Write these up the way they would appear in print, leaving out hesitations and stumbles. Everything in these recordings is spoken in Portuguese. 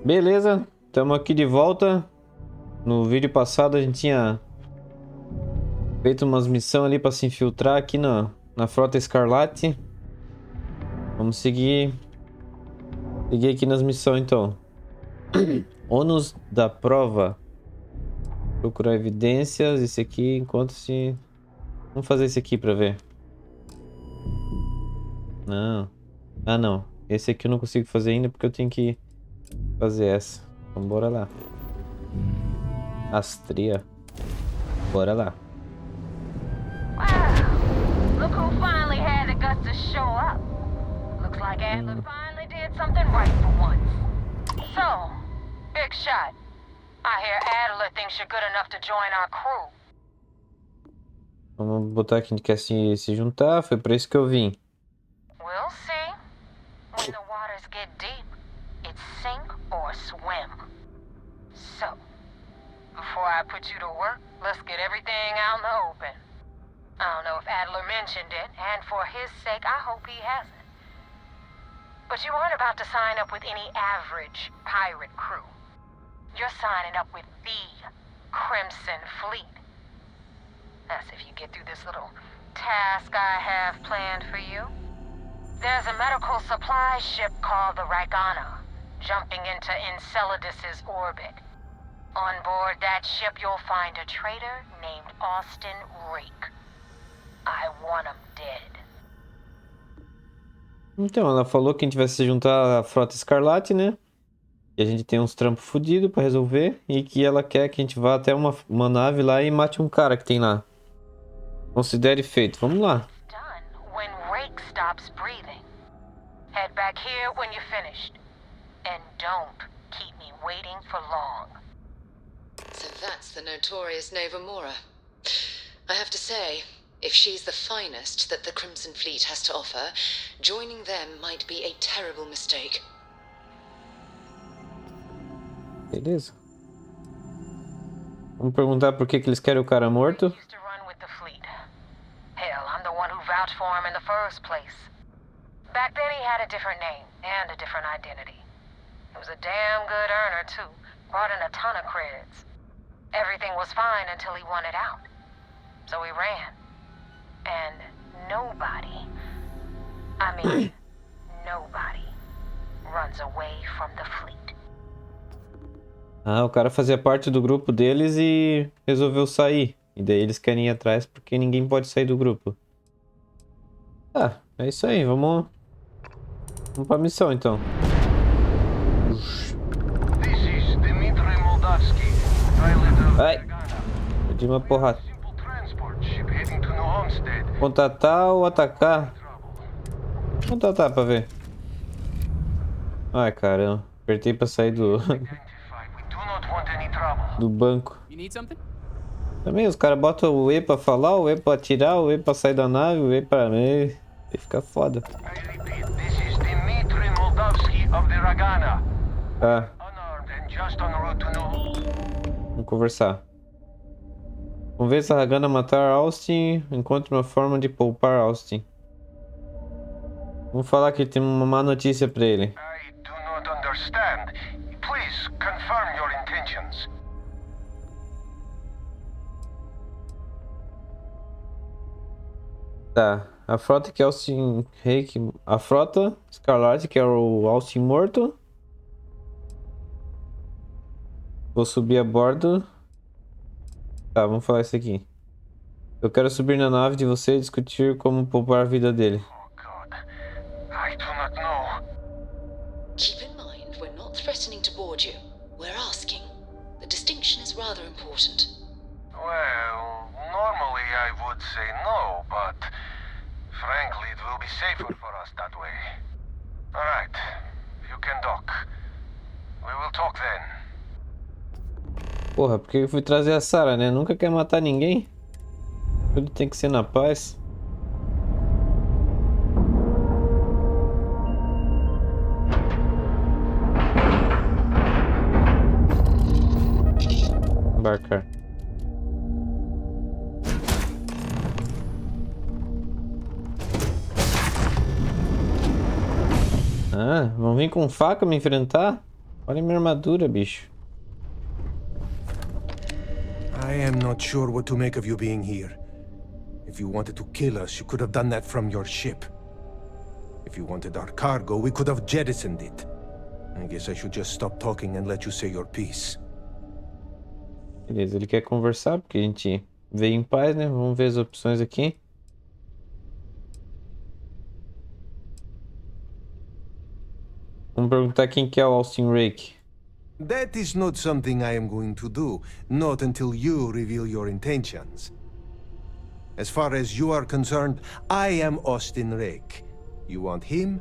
Beleza, estamos aqui de volta. No vídeo passado a gente tinha feito umas missões ali para se infiltrar aqui na Frota Escarlate. Vamos seguir aqui nas missões então. Ônus da prova. Procurar evidências. Esse aqui encontra-se. Vamos fazer esse aqui para ver. Não. Ah, não. Esse aqui eu não consigo fazer ainda porque eu tenho que fazer essa. Então bora lá. Astria. Bora lá. Wow, look who finally had the guts to show up. Looks like Adler finally did something right for once. So, big shot. I hear Adler thinks you're good enough to join our crew. Vamos botar que a gente quer se juntar. Foi para isso que eu vim. We'll see. When the waters get deep, it's sink or swim. So, before I put you to work, let's get everything out in the open. I don't know if Adler mentioned it, and for his sake, I hope he hasn't. But you aren't about to sign up with any average pirate crew. You're signing up with the Crimson Fleet. That's if you get through this little task I have planned for you. There's a medical supply ship called the Ragana, jumping into Enceladus's orbit. On board that ship, you'll find a traitor named Austin Reek. I want him dead. Então, ela falou que a gente vai se juntar à Frota Escarlate, né? E a gente tem uns trampos fodidos pra resolver. E que ela quer que a gente vá até uma nave lá e mate um cara que tem lá. Considere feito. Vamos lá. Done when Reek stops breathing. Head back here when you're finished. And don't keep me waiting for long. So that's the notorious Nova Mora. I have to say, if she's the finest that the Crimson Fleet has to offer, joining them might be a terrible mistake. Beleza. Vamos perguntar por que eles querem o cara morto. Used to run with the fleet. Hell, I'm the one who vouched for him in the first place. Back then he had a different name and a different identity. He was a damn good earner too. Brought in a ton of creds. Everything was fine until he wanted out. So he ran. And nobody, I mean, nobody runs away from the fleet. Ah, o cara fazia parte do grupo deles e resolveu sair. E daí eles querem ir atrás porque ninguém pode sair do grupo. Tá, é isso aí. Vamos pra missão então. Vai! Perdi uma porrada. Contatar ou atacar? Contatar pra ver. Ai, caramba. Apertei pra sair do banco. Também os caras botam o E pra falar, o E pra atirar, o E pra sair da nave, o E pra... E fica foda. Tá. Vamos conversar. Convença a Ragana a matar Austin. Encontre uma forma de poupar Austin. Vamos falar que tem uma má notícia pra ele. I do not understand. Please confirm your intentions. Tá. A frota que é Austin a frota Escarlate, que é o Austin morto. Vou subir a bordo. Tá, vamos falar isso aqui. Eu quero subir na nave de você e discutir como poupar a vida dele. Oh God, I do not know. Keep in mind, we're not threatening to board you. We're asking. The distinction is rather important. Well, normally I would say no, but frankly it will be safer for us that way. Alright, you can dock. We will talk then. Porra, porque eu fui trazer a Sarah, né? Nunca quer matar ninguém. Tudo tem que ser na paz. Embarcar. Ah, vão vir com faca me enfrentar? Olha minha armadura, bicho. I am not sure what to make of you being here. If you wanted to kill us, you could have done that from your ship. If you wanted our cargo, we could have jettisoned it. I guess I should just stop talking and let you say your piece. Beleza, ele quer conversar porque a gente veio em paz, né? Vamos ver as opções aqui. Vamos perguntar quem que é o Austin Rake. That is not something I am going to do, not until you reveal your intentions. As far as you are concerned, I am Austin Rake. You want him?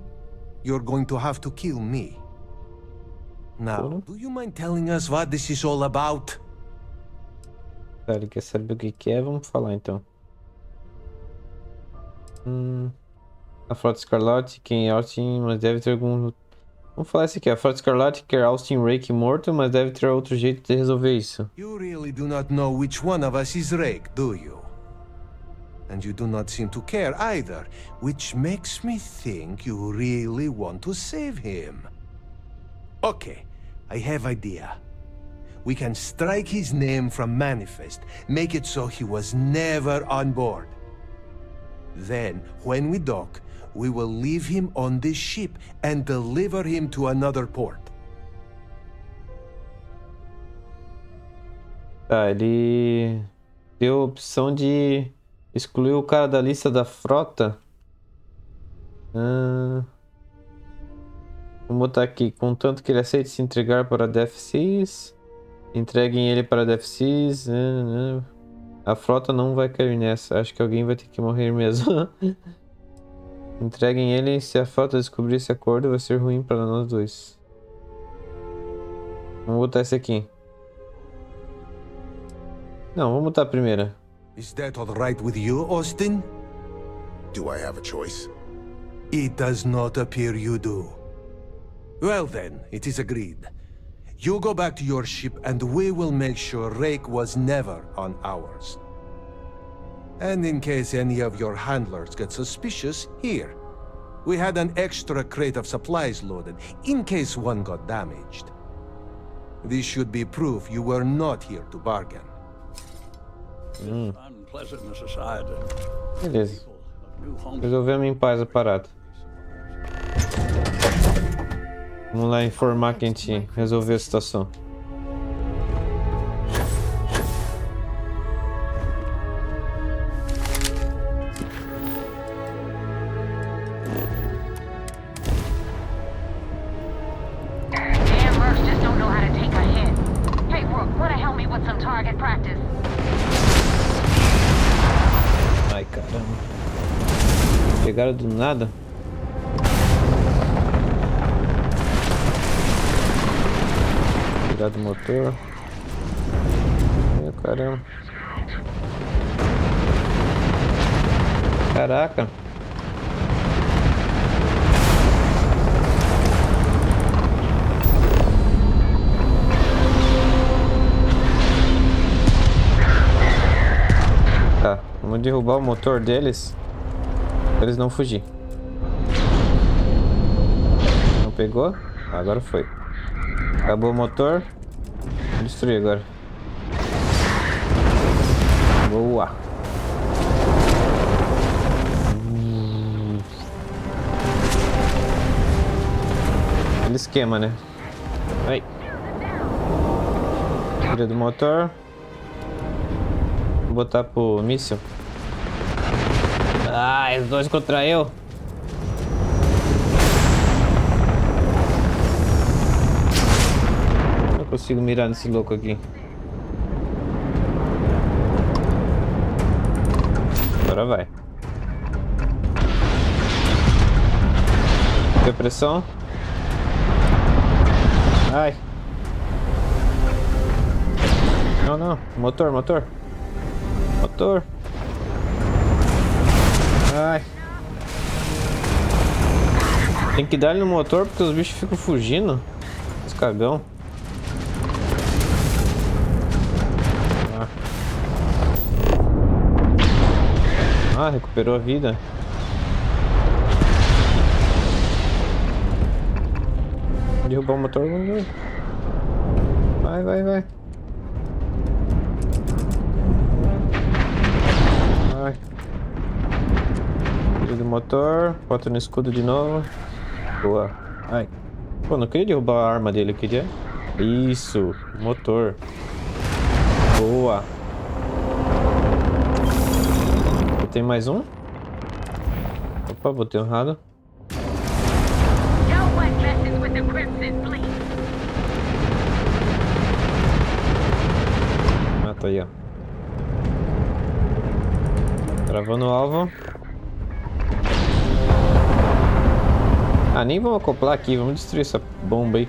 You're going to have to kill me. Now, do you mind telling us what this is all about? Tá, ele quer saber o que que é, vamos falar então. A Frota Escarlate, quem é Austin, mas deve ter algum... Vamos falar isso aqui, a Frota Escarlate quer Austin Rake morto, mas deve ter outro jeito de resolver isso. You really do not know which one of us is Rake, do you? And you do not seem to care either, which makes me think you really want to save him. Okay, I have idea. We can strike his name from Manifest, make it so he was never on board. Then, when we dock, we will leave him on this ship and deliver him to another port. Tá, ele deu a opção de excluir o cara da lista da frota. Vamos botar aqui, contanto que ele aceite se entregar para a DFCs. Entreguem ele para a DFCs. A frota não vai cair nessa. Acho que alguém vai ter que morrer mesmo. Entreguem ele. Se a frota descobrir esse acordo, vai ser ruim para nós dois. Vamos botar esse aqui. Não, vamos botar a primeira. Is that all right with you, Austin? Do I have a choice? It does not appear you do. Well then, it is agreed. You go back to your ship and we will make sure Rake was never on ours. And in case any of your handlers get suspicious, here. We had an extra crate of supplies loaded, in case one got damaged. This should be proof you were not here to bargain. Beleza. Resolvemos em paz a parada. Vamos lá informar que a gente resolveu a situação. Damn mercs just don't know how to take a hit. Hey, Rook, wanna help me with some target practice? Ai, caramba. Pegaram do nada. Tirar do motor. Ai, caramba. Caraca. Tá, vamos derrubar o motor deles pra eles não fugir. Não pegou? Agora foi. Acabou o motor. Vou destruir agora. Boa. Aquele esquema, né? Vai. Tira do motor. Vou botar pro míssil. Ah, os dois contra eu. Não consigo mirar nesse louco aqui. Agora vai. Tem pressão. Ai. Não, não. Motor, motor. Motor. Ai. Tem que dar ele no motor porque os bichos ficam fugindo. Os cagão. Ah, recuperou a vida. Derrubar o motor, vamos ver. Vai, vai, vai. Vai. Tira do motor. Bota no escudo de novo. Boa. Ai. Pô, não queria derrubar a arma dele, eu queria... Isso. Motor. Boa. Tem mais um? Opa, botei errado. Ah, tá aí, ó. Travando o alvo. Ah, nem vamos acoplar aqui. Vamos destruir essa bomba aí.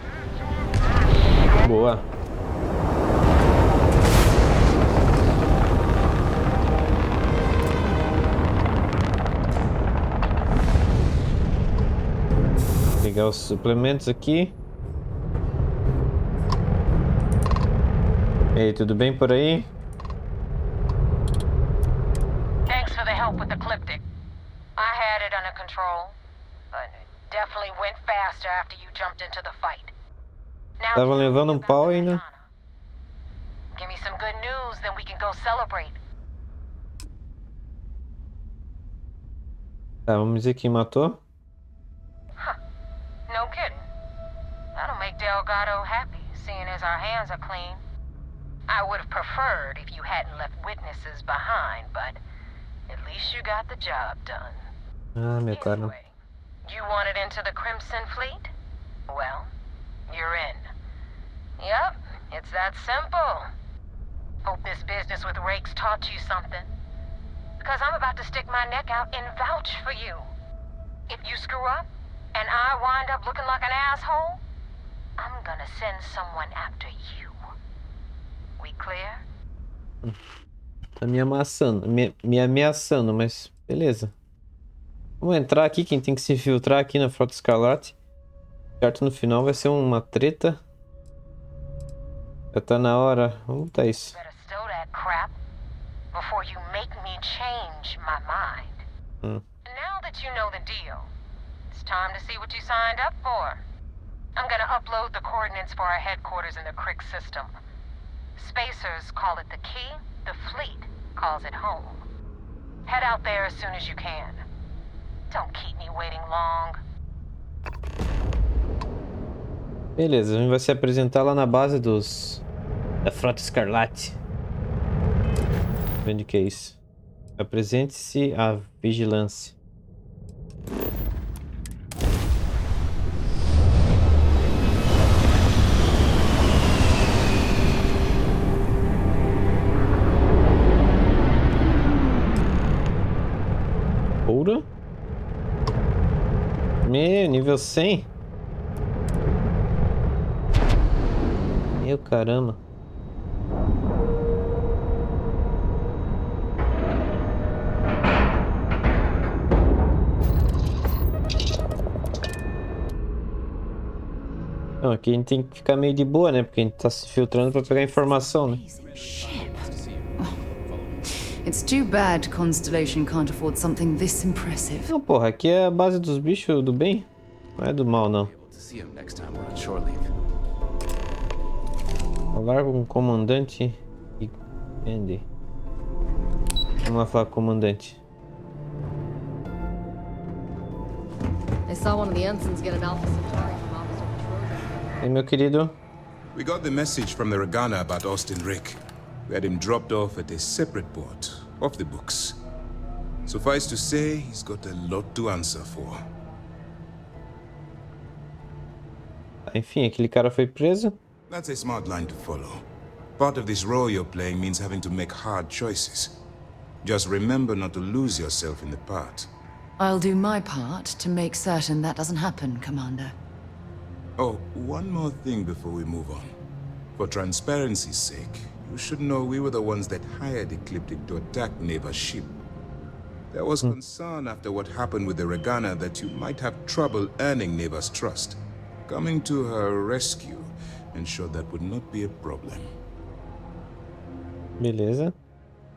Boa. Pegar os suplementos aqui. Ei, tudo bem por aí? Thanks for the help with the Ecliptic. I had it under control, but it definitely went faster after you jumped into the fight. Now Tava levando um pau ainda. give me some good news, then we can go celebrate. Tá, vamos dizer quem matou. No kidding. That'll make Delgado happy, seeing as our hands are clean. I would have preferred if you hadn't left witnesses behind, but at least you got the job done. Ah, meu cara. Anyway, you wanted into the Crimson Fleet? Well, you're in. Yep, it's that simple. Hope this business with Rakes taught you something. Because I'm about to stick my neck out and vouch for you. If you screw up, and I wind up looking like an asshole, I'm gonna send someone after you. We clear? Tá me ameaçando, me ameaçando, mas beleza. Vamos entrar aqui, quem tem que se infiltrar aqui na Frota Escarlate. Certo, no final vai ser uma treta. Já tá na hora, vamos botar isso. Better stow that crap before you make me change my mind. Now that you know the deal, it's time to see what you signed up for. I'm gonna upload the coordinates for our headquarters in the Crick system. Spacers call it the key, the fleet calls it home. Head out there as soon as you can. Don't keep me waiting long. Beleza, a gente vai se apresentar lá na base da Frota Escarlate. Onde que é isso? Apresente-se à vigilância. Ouro? Nível 100? Meu caramba. Não, aqui a gente tem que ficar meio de boa, né? Porque a gente tá se filtrando pra pegar informação, né? It's too bad Constellation can't afford something this impressive. Não, porra, aqui é a base dos bichos do bem. Não é do mal, não. Falar com o comandante e vender. Vamos lá falar com o comandante. I saw one of the ensigns get an Alpha Centauri from Officer Patrol. E meu querido? We got the message from the Regana about Austin Rick. We had him dropped off at a separate port, off the books. Suffice to say, he's got a lot to answer for. Enfim, aquele cara foi preso. That's a smart line to follow. Part of this role you're playing means having to make hard choices. Just remember not to lose yourself in the part. I'll do my part to make certain that doesn't happen, Commander. Oh, one more thing before we move on. For transparency's sake, you should know we were the ones that hired Ecliptic to attack Neva's ship. There was concern after what happened with the Regana that you might have trouble earning Neva's trust. Coming to her rescue ensured that would not be a problem. Beleza.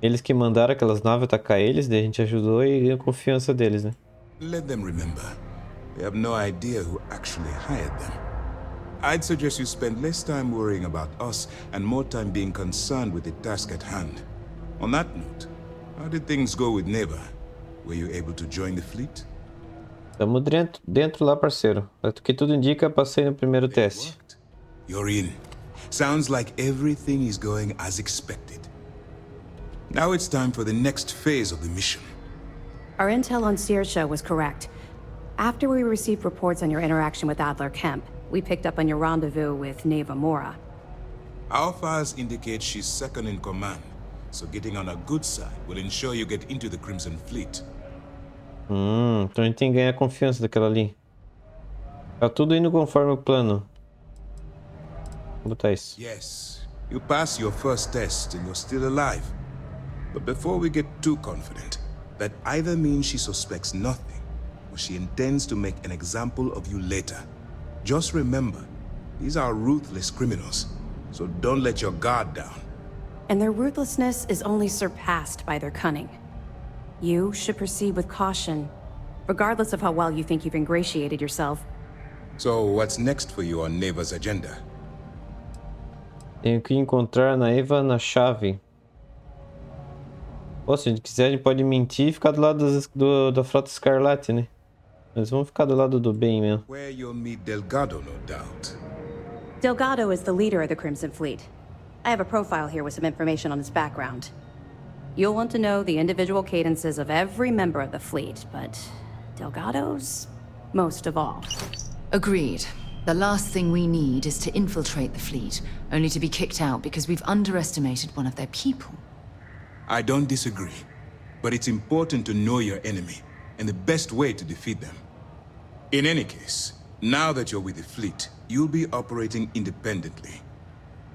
Eles que mandaram aquelas naves atacar eles, daí a gente ajudou e ganhou confiança deles, né? Let them remember. They have no idea who actually hired them. I'd suggest you spend less time worrying about us and more time being concerned with the task at hand. On that note, how did things go with Neva? Were you able to join the fleet? Tamo dentro lá, parceiro. O que tudo indica, passei no primeiro teste. You're in. Sounds like everything is going as expected. Now it's time for the next phase of the mission. Our intel on Saoirse was correct. After we received reports on your interaction with Adler Kemp, we picked up on your rendezvous with Neva Mora. Our files indicate she's second in command, so getting on a good side will ensure you get into the Crimson Fleet. Então a gente tem que ganhar a confiança daquela ali. Tá tudo indo conforme o plano. Vou botar isso. Yes, you passed your first test and you're still alive. But before we get too confident, that either means she suspects nothing, or she intends to make an example of you later. Just remember, these are ruthless criminals, so don't let your guard down. And their ruthlessness is only surpassed by their cunning. You should proceed with caution, regardless of how well you think you've ingratiated yourself. So what's next for you on Neva's agenda? Tenho que encontrar na Eva na chave. Pô, se a gente quiser, a gente pode mentir e ficar do lado da Frota Escarlate, né? Mas vamos ficar do lado do bem mesmo. Where you'll meet Delgado, no doubt. Delgado is the leader of the Crimson Fleet. I have a profile here with some information on his background. You'll want to know the individual cadences of every member of the fleet, but Delgado's most of all. Agreed. The last thing we need is to infiltrate the fleet, only to be kicked out because we've underestimated one of their people. I don't disagree, but it's important to know your enemy and the best way to defeat them. In any case, now that you're with the fleet, you'll be operating independently.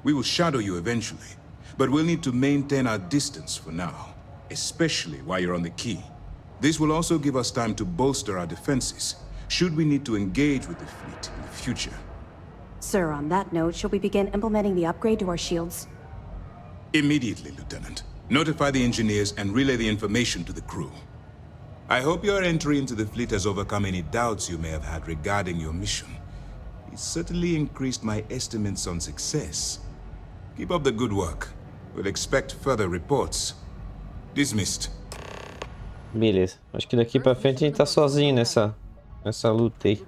We will shadow you eventually, but we'll need to maintain our distance for now, especially while you're on the key. This will also give us time to bolster our defenses, should we need to engage with the fleet in the future. Sir, on that note, shall we begin implementing the upgrade to our shields? Immediately, Lieutenant. Notify the engineers and relay the information to the crew. I hope your entry into the fleet has overcome any doubts you may have had regarding your mission. It certainly increased my estimates on success. Keep up the good work. We'll expect further reports. Dismissed. Beleza. Acho que daqui pra frente a gente tá sozinho nessa luta aí.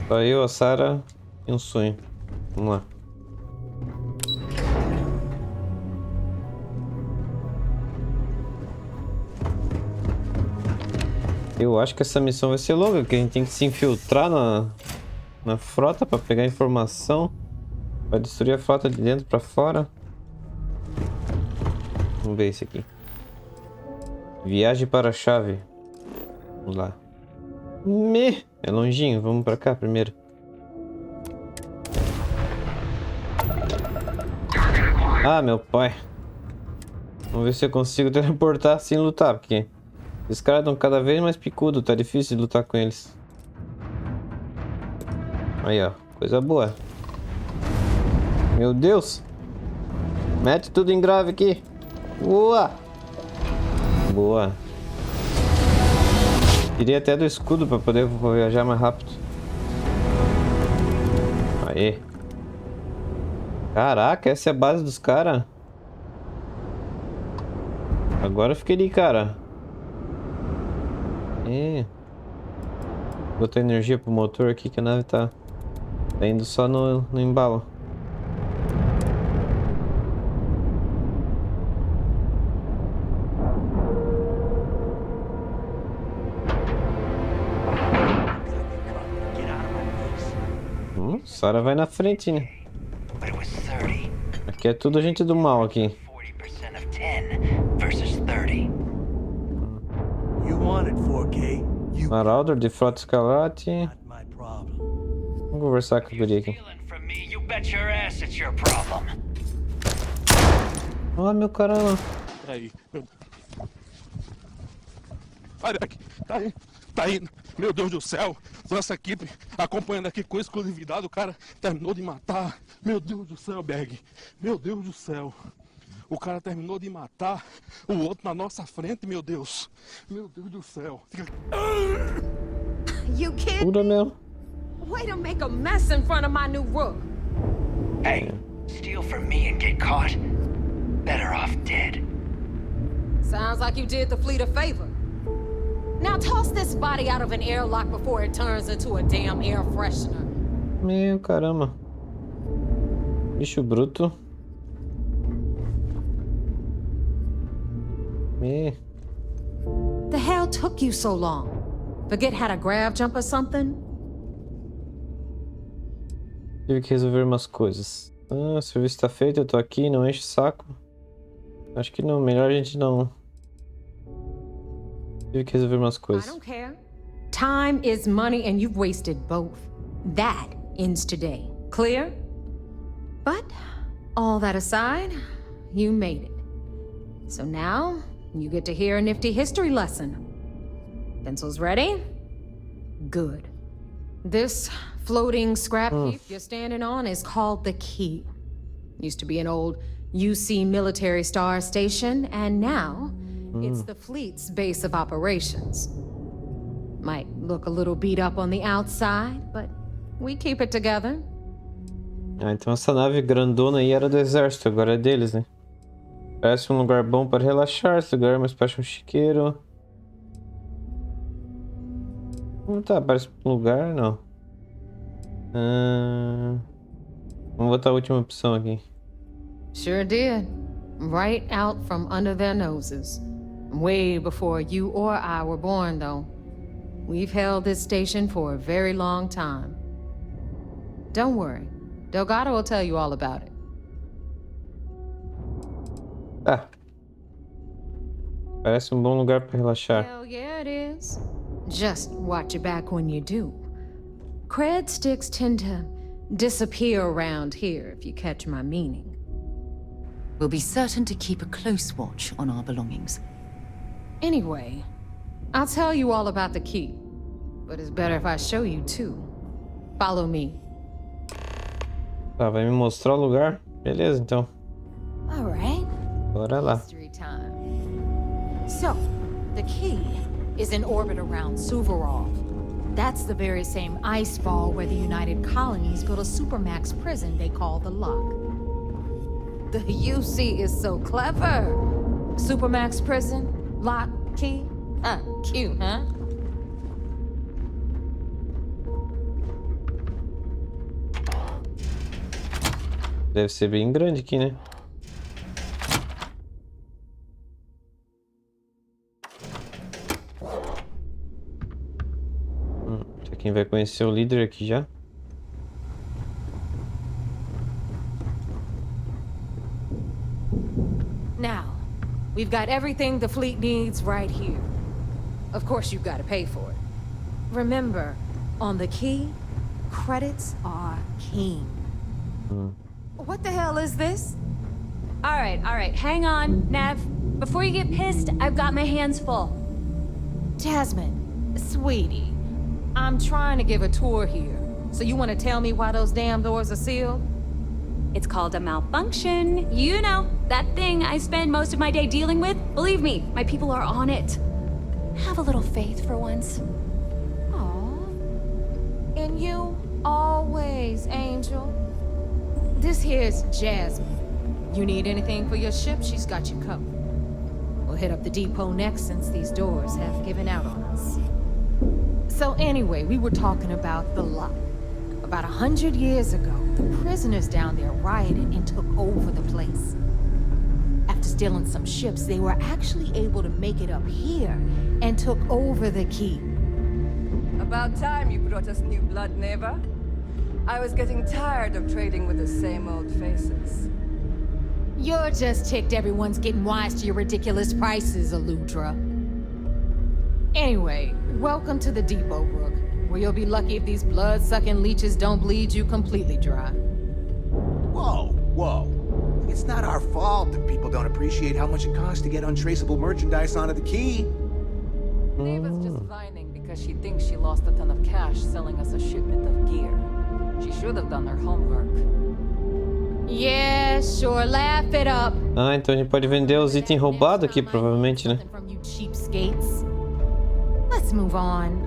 Só eu, a Sarah e um sonho. Vamos lá. Eu acho que essa missão vai ser longa, porque a gente tem que se infiltrar na frota para pegar informação. Vai destruir a frota de dentro para fora. Vamos ver esse aqui. Viagem para a chave. Vamos lá. É longinho, vamos para cá primeiro. Ah, meu pai. Vamos ver se eu consigo teleportar sem lutar, porque esses caras estão cada vez mais picudos, tá difícil de lutar com eles. Aí, ó, coisa boa. Meu Deus! Mete tudo em grave aqui. Boa! Boa. Tirei até do escudo para poder viajar mais rápido. Aê. Caraca, essa é a base dos caras. Agora eu fiquei de cara. Botar energia pro motor aqui que a nave tá indo só no embalo. Sarah vai na frente, né? Aqui é tudo gente do mal aqui. Marauder de Frota Escarlate. Vamos conversar com o guri aqui. Ah, meu caramba. Peraí, olha aqui, tá aí, meu Deus do céu, nossa equipe acompanhando aqui com exclusividade, o cara terminou de matar, meu Deus do céu, Berg, meu Deus do céu, o cara terminou de matar o outro na nossa frente, meu Deus do céu. Pura mesmo. Way to make a mess in front of my new rook. Hey, steal from me and get caught? Better off dead. Sounds like you did the fleet a favor. Now toss this body out of an airlock before it turns into a damn air freshener. Meu caramba. Bicho bruto. The hell took you so long? Forget how to grab jump or something? Tive que resolver umas coisas. Ah, o serviço tá feito, eu tô aqui, não enche o saco. Acho que não, melhor a gente não. Tive que resolver umas I coisas. don't care. Time is money and you've wasted both. That ends today. Clear? But, all that aside, you made it. So now, you get to hear a nifty history lesson. Pencils ready? Good. This floating scrap heap you're standing on is called the Key. Used to be an old UC military star station, and now it's the fleet's base of operations. Might look a little beat up on the outside, but we keep it together. Ah, então essa nave grandona aí era do exército, agora é deles, né? Parece um lugar bom para relaxar, esse lugar, mas parece um chiqueiro. Não tá, parece um lugar, não. Vamos botar a última opção aqui. Sure did. Right out from under their noses. Way before you or I were born, though. We've held this station for a very long time. Don't worry. Delgado will tell you all about it. Ah. Parece um bom lugar para relaxar. Hell yeah, it is. Just watch your back when you do. Cred sticks tend to disappear around here, if you catch my meaning. We'll be certain to keep a close watch on our belongings. Anyway, I'll tell you all about the key. But it's better if I show you too. Follow me. Tá, vai me mostrar o lugar? Beleza, então. All right. Bora lá. History time. So, the key is in orbit around Suvorov. That's the very same ice ball where the United Colonies built a supermax prison they call the Lock. The UC is so clever. Supermax prison, lock, key. Cute, huh? Deve ser bem grande aqui, né? Quem vai conhecer o líder aqui já? Now, we've got everything the fleet needs right here. Of course, you've got to pay for it. Remember, on the key, credits are king. What the hell is this? All right, hang on, Nav. Before you get pissed, I've got my hands full. Jasmine, sweetie, I'm trying to give a tour here. So you want to tell me why those damn doors are sealed? It's called a malfunction. You know, that thing I spend most of my day dealing with. Believe me, my people are on it. Have a little faith for once. Aw. And you, always, Angel. This here's Jasmine. You need anything for your ship, she's got you covered. We'll hit up the depot next since these doors have given out on us. So anyway, we were talking about the Lock. About 100 years ago, the prisoners down there rioted and took over the place. After stealing some ships, they were actually able to make it up here and took over the key. About time you brought us new blood, Neva. I was getting tired of trading with the same old faces. You're just ticked everyone's getting wise to your ridiculous prices, Aludra. Anyway, welcome to the depot, Rook, where you'll be lucky if these blood-sucking leeches don't bleed you completely dry. Whoa. It's not our fault that people don't appreciate how much it costs to get untraceable merchandise onto the key. Neva's just whining because she thinks she lost a ton of cash selling us a shipment of gear. She should have done her homework. Yeah, sure, laugh it up. Ah, então a gente pode vender os itens roubados aqui, provavelmente, né? Let's move on.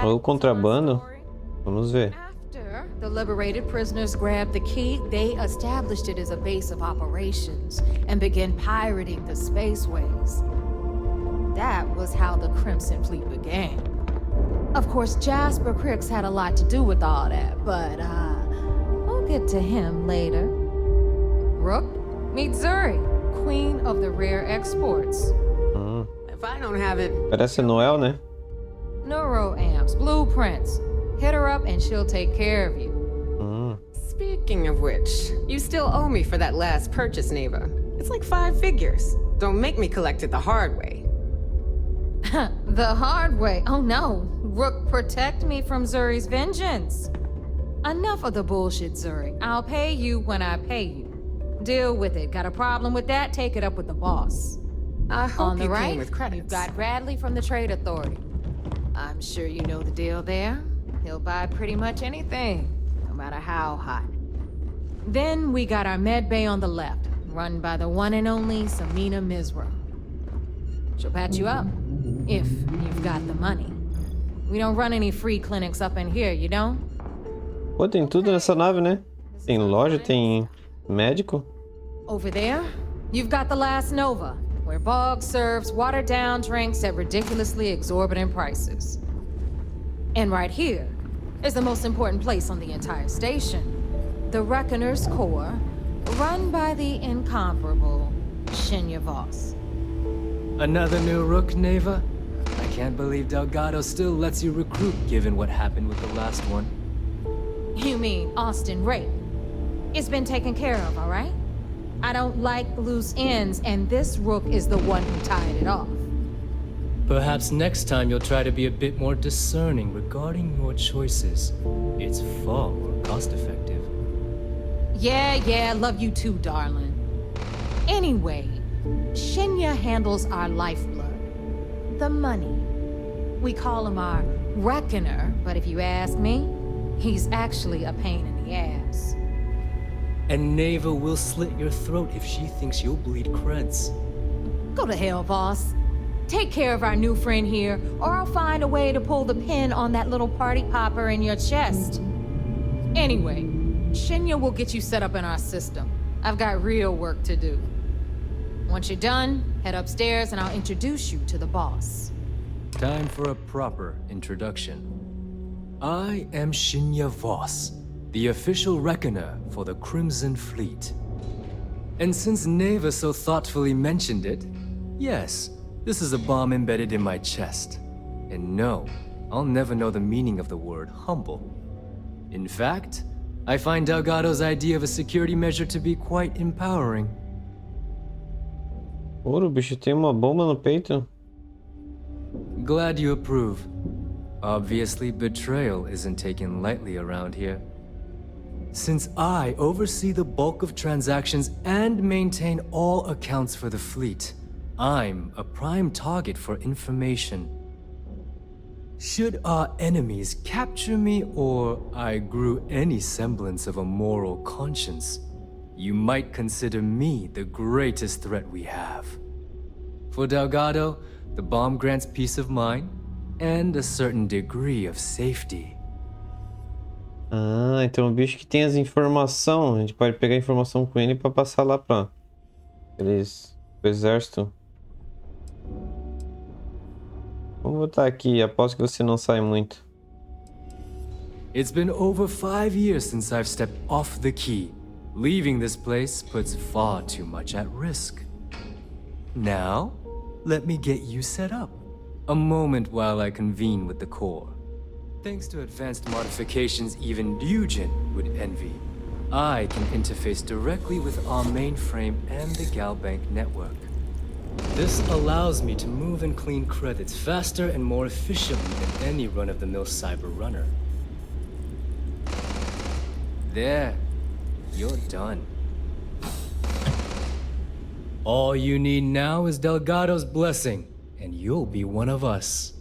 Ou contrabando. Vamos ver. After the liberated prisoners grabbed the key, they established it as a base of operations and began pirating the spaceways. That was how the Crimson Fleet began. Of course, Jasper Cricks had a lot to do with all that, but we'll get to him later. Rook, meet Zuri, queen of the rare exports. If I don't have it... Parece Noel, né? Neuroamps, blueprints. Hit her up and she'll take care of you. Speaking of which, you still owe me for that last purchase, Neva. It's like 5 figures. Don't make me collect it the hard way. The hard way? Oh no. Rook, protect me from Zuri's vengeance. Enough of the bullshit, Zuri. I'll pay you when I pay you. Deal with it. Got a problem with that? Take it up with the boss. I hope On the you right, came with credits. you've got Bradley from the Trade Authority. I'm sure you know the deal there. He'll buy pretty much anything, no matter how hot. Then we got our med bay on the left, run by the one and only Samina Misra. She'll patch you up, if you've got the money. We don't run any free clinics up in here, you don't? Pô, tem tudo nessa nave, né? Tem loja, tem médico. Over there, you've got the Last Nova, where Bog serves watered-down drinks at ridiculously exorbitant prices. And right here is the most important place on the entire station, the Reckoner's Core, run by the incomparable Shinya Voss. Another new Rook, Neva? I can't believe Delgado still lets you recruit, given what happened with the last one. You mean Austin Ray? It's been taken care of, all right? I don't like loose ends, and this Rook is the one who tied it off. Perhaps next time you'll try to be a bit more discerning regarding your choices. It's far more cost-effective. Yeah, love you too, darling. Anyway, Shinya handles our lifeblood. The money. We call him our Reckoner, but if you ask me, he's actually a pain in the ass. And Neva will slit your throat if she thinks you'll bleed creds. Go to hell, boss. Take care of our new friend here, or I'll find a way to pull the pin on that little party popper in your chest. Anyway, Shinya will get you set up in our system. I've got real work to do. Once you're done, head upstairs and I'll introduce you to the boss. Time for a proper introduction. I am Shinya Voss, the official reckoner for the Crimson Fleet. And since Neva so thoughtfully mentioned it, yes, this is a bomb embedded in my chest. And no, I'll never know the meaning of the word humble. In fact, I find Delgado's idea of a security measure to be quite empowering. Ouro, o bicho tem uma bomba no peito. Glad you approve. Obviously, betrayal isn't taken lightly around here. Since I oversee the bulk of transactions and maintain all accounts for the fleet, I'm a prime target for information. Should our enemies capture me or I grew any semblance of a moral conscience, you might consider me the greatest threat we have. For Delgado, the bomb grants peace of mind and a certain degree of safety. Ah, então o bicho que tem as informações, a gente pode pegar a informação com ele para passar lá para eles, o exército. Vamos botar aqui, aposto que você não sai muito. It's been over 5 years since I've stepped off the key. Leaving this place puts far too much at risk. Now, let me get you set up. A moment while I convene with the core. Thanks to advanced modifications even Eugen would envy, I can interface directly with our mainframe and the Galbank network. This allows me to move and clean credits faster and more efficiently than any run-of-the-mill cyber runner. There, you're done. All you need now is Delgado's blessing, and you'll be one of us.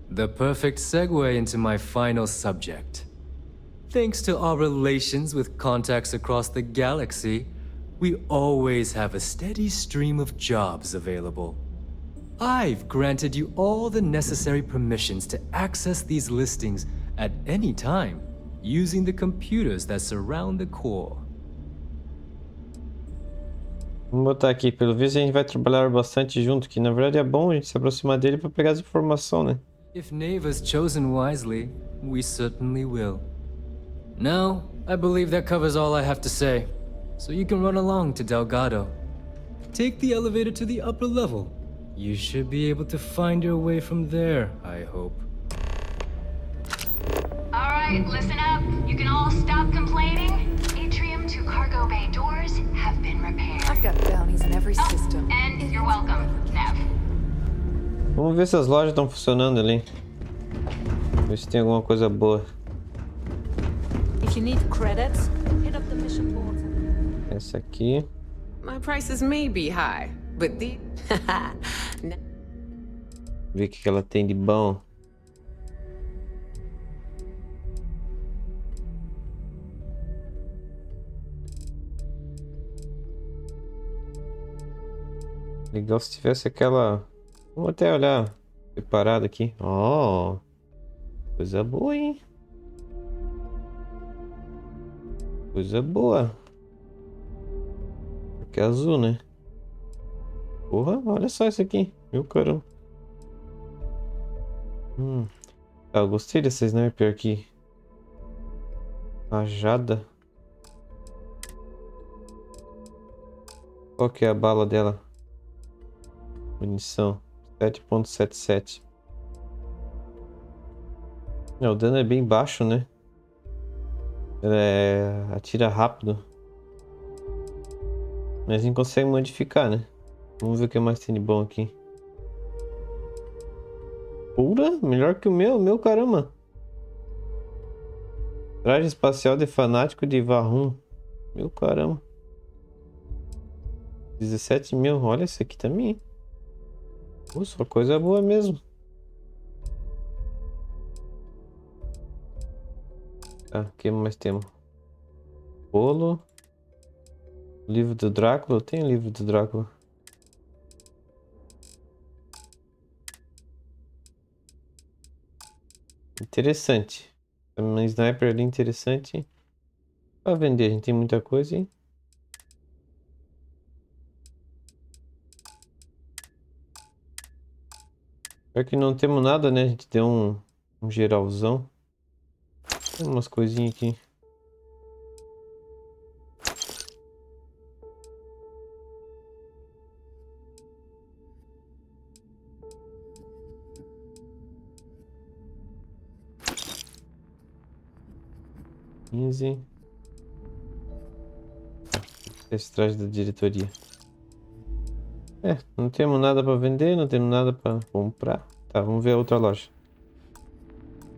The perfect segue into my final subject. Thanks to our relations with contacts across the galaxy, we always have a steady stream of jobs available. I've granted you all the necessary permissions to access these listings at any time, using the computers that surround the core. Vamos botar aqui, pelo visto a gente vai trabalhar bastante junto, que na verdade é bom a gente se aproximar dele para pegar as informações, né? If Neva's chosen wisely, we certainly will. Now, I believe that covers all I have to say, so you can run along to Delgado. Take the elevator to the upper level. You should be able to find your way from there, I hope. Alright, listen up. You can all stop complaining. Atrium to cargo bay doors have been repaired. I've got bounties in every system. And you're welcome, Nev. Vamos ver se as lojas estão funcionando ali. Ver se tem alguma coisa boa. If you need credits, hit up the mission board. Essa aqui. My prices may be high, but the... Ver o que ela tem de bom. Legal se tivesse aquela... Vamos até olhar separado aqui. Oh, coisa boa, hein? Coisa boa. Aqui é azul, né? Porra, olha só isso aqui. Meu caramba. Ah, eu gostei dessa sniper aqui. Rajada. Qual que é a bala dela? Munição 7.77. O dano é bem baixo, né? Ela atira rápido. Mas a gente consegue modificar, né? Vamos ver o que mais tem de bom aqui. Pura? Melhor que o meu caramba. Traje espacial de fanático de Vahum. Meu caramba. 17 mil. Olha isso aqui também, hein? Pô, só coisa boa mesmo. Tá, o que mais temos? Bolo. Livro do Drácula. Eu tenho livro do Drácula. Interessante. Uma sniper ali interessante. Pra vender, a gente tem muita coisa, hein? Pior que não temos nada, né? A gente deu um geralzão. Tem umas coisinhas aqui. Esse traje da diretoria. Não temos nada para vender, não temos nada para comprar. Tá, vamos ver a outra loja.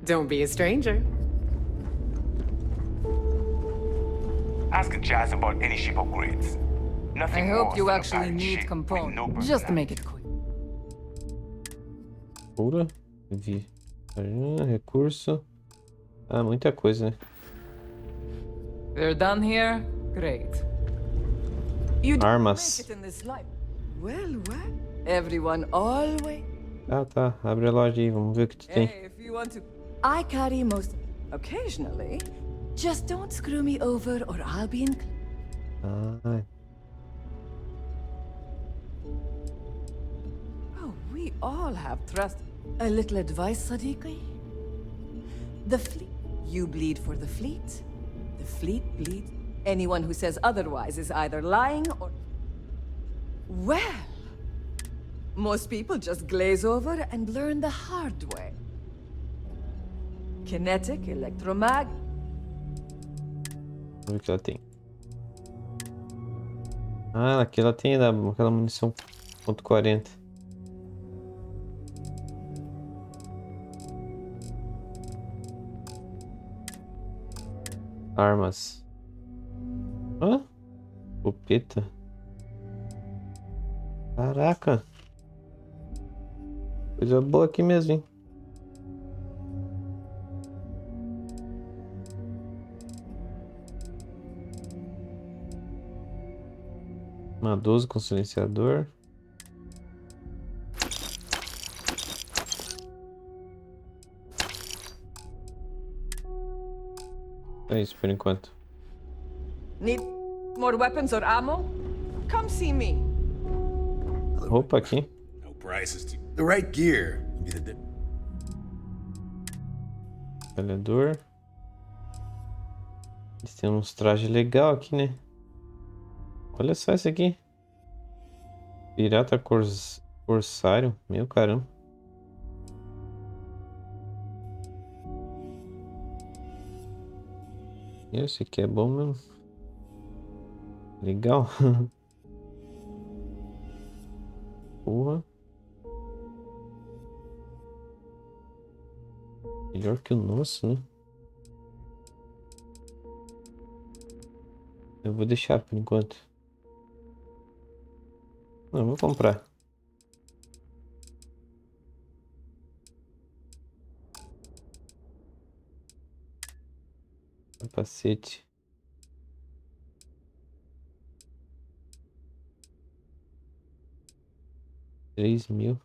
Don't be a stranger. Ask Jazz about any ship upgrades. Nothing I more hope you than a actually pirate need ship with no components, just to make it quick. Pura. Recurso. Ah, muita coisa, né? We're done here? Great. Armas. Make it in this life. Well, everyone always... Ah, tá. Abre a loja aí, vamos ver o que tu tem. Hey, if you want to... I carry most... Occasionally. Just don't screw me over or I'll be in... Ah. Oh, we all have trust. A little advice, Sadiqi? The fleet. You bleed for the fleet. The fleet bleeds. Anyone who says otherwise is either lying or... Well, most people just glaze over and learn the hard way. Kinetic, electromag... Vamos ver o que ela tem. Ah, aqui ela tem aquela munição .40. Armas. Hã? Escopeta. Caraca. Coisa boa aqui mesmo, hein? Uma 12 com silenciador. É isso por enquanto. Need more weapons or ammo? Come see me. Roupa aqui. No prices to the right gear. Trabalhador. Eles têm uns trajes legais aqui, né? Olha só esse aqui. Pirata corsário. Meu caramba. Esse aqui é bom mesmo. Legal. Porra. Melhor que o nosso, né? Eu vou deixar por enquanto. Não, vou comprar. Capacete. $3.000.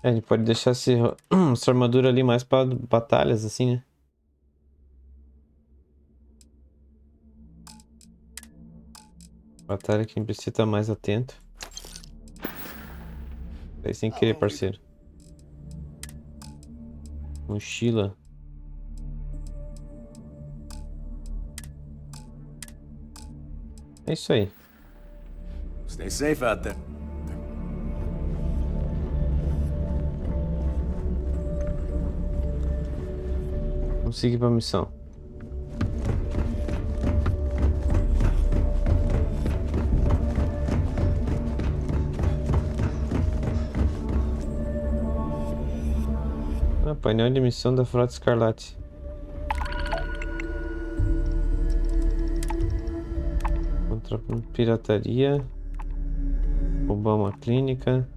É, a gente pode deixar essa armadura ali mais para batalhas, assim, né? Batalha que a gente precisa estar mais atento. Aí sem querer, parceiro. Mochila. É isso aí. Stay safe out there. Vamos seguir para a missão. Painel de missão da Frota Escarlate. Contra pirataria. Roubar uma clínica.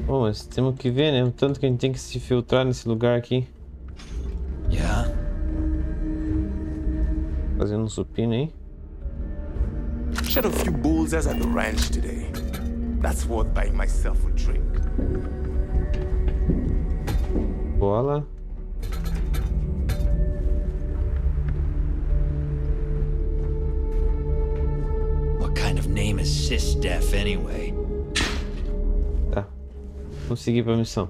Bom, mas temos que ver, né? O tanto que a gente tem que se filtrar nesse lugar aqui. Fazendo um supino aí. Shot a few bulls at the ranch today. That's worth buying myself a drink. Bola. What kind of name is Sysdef anyway? Tá. Vamos seguir para a missão.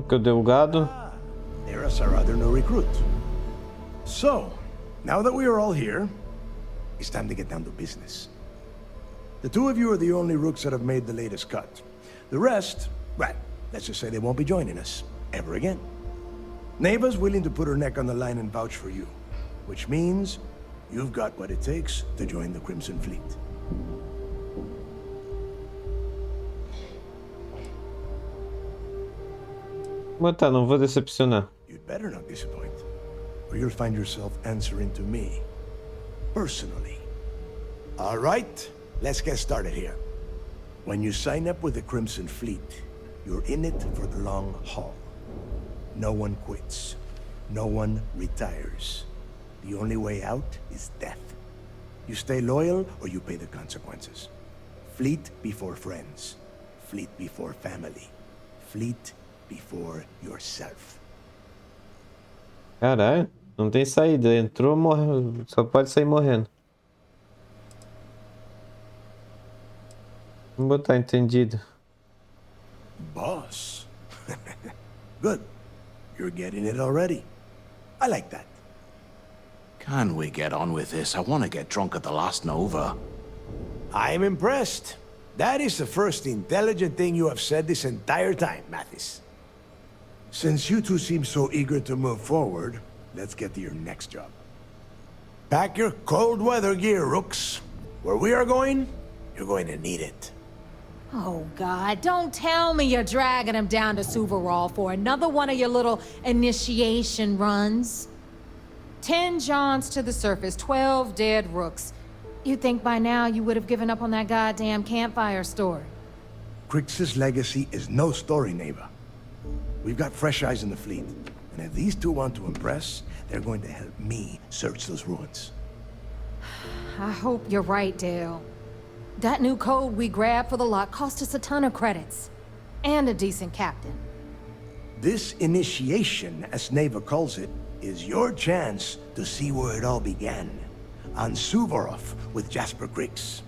Que eu dei o gado. There's our other new recruit. So, now that we are all here, it's time to get down to business. The two of you are the only rooks that have made the latest cut. The rest, well, let's just say they won't be joining us ever again. Neva's willing to put her neck on the line and vouch for you, which means you've got what it takes to join the Crimson Fleet. Mas tá, não vou decepcionar. You'd better not disappoint, or you'll find yourself answering to me, personally. All right, let's get started here. When you sign up with the Crimson Fleet, you're in it for the long haul. No one quits. No one retires. The only way out is death. You stay loyal, or you pay the consequences. Fleet before friends. Fleet before family. Fleet before yourself. Caralho, não tem saída. Entrou, morreu. Só pode sair morrendo. Vamos botar entendido. Boss. Good. You're getting it already. I like that. Can we get on with this? I want to get drunk at the last Nova. I'm impressed. That is the first intelligent thing you have said this entire time, Mathis. Since you two seem so eager to move forward, let's get to your next job. Pack your cold weather gear, Rooks. Where we are going, you're going to need it. Oh, God, don't tell me you're dragging him down to Suvarall for another one of your little initiation runs. 10 Johns to the surface, 12 dead Rooks. You'd think by now you would have given up on that goddamn campfire story. Crix's legacy is no story, Neva. We've got fresh eyes in the fleet. And if these two want to impress, they're going to help me search those ruins. I hope you're right, Dale. That new code we grabbed for the lock cost us a ton of credits. And a decent captain. This initiation, as Neva calls it, is your chance to see where it all began. On Suvorov with Jasper Krix.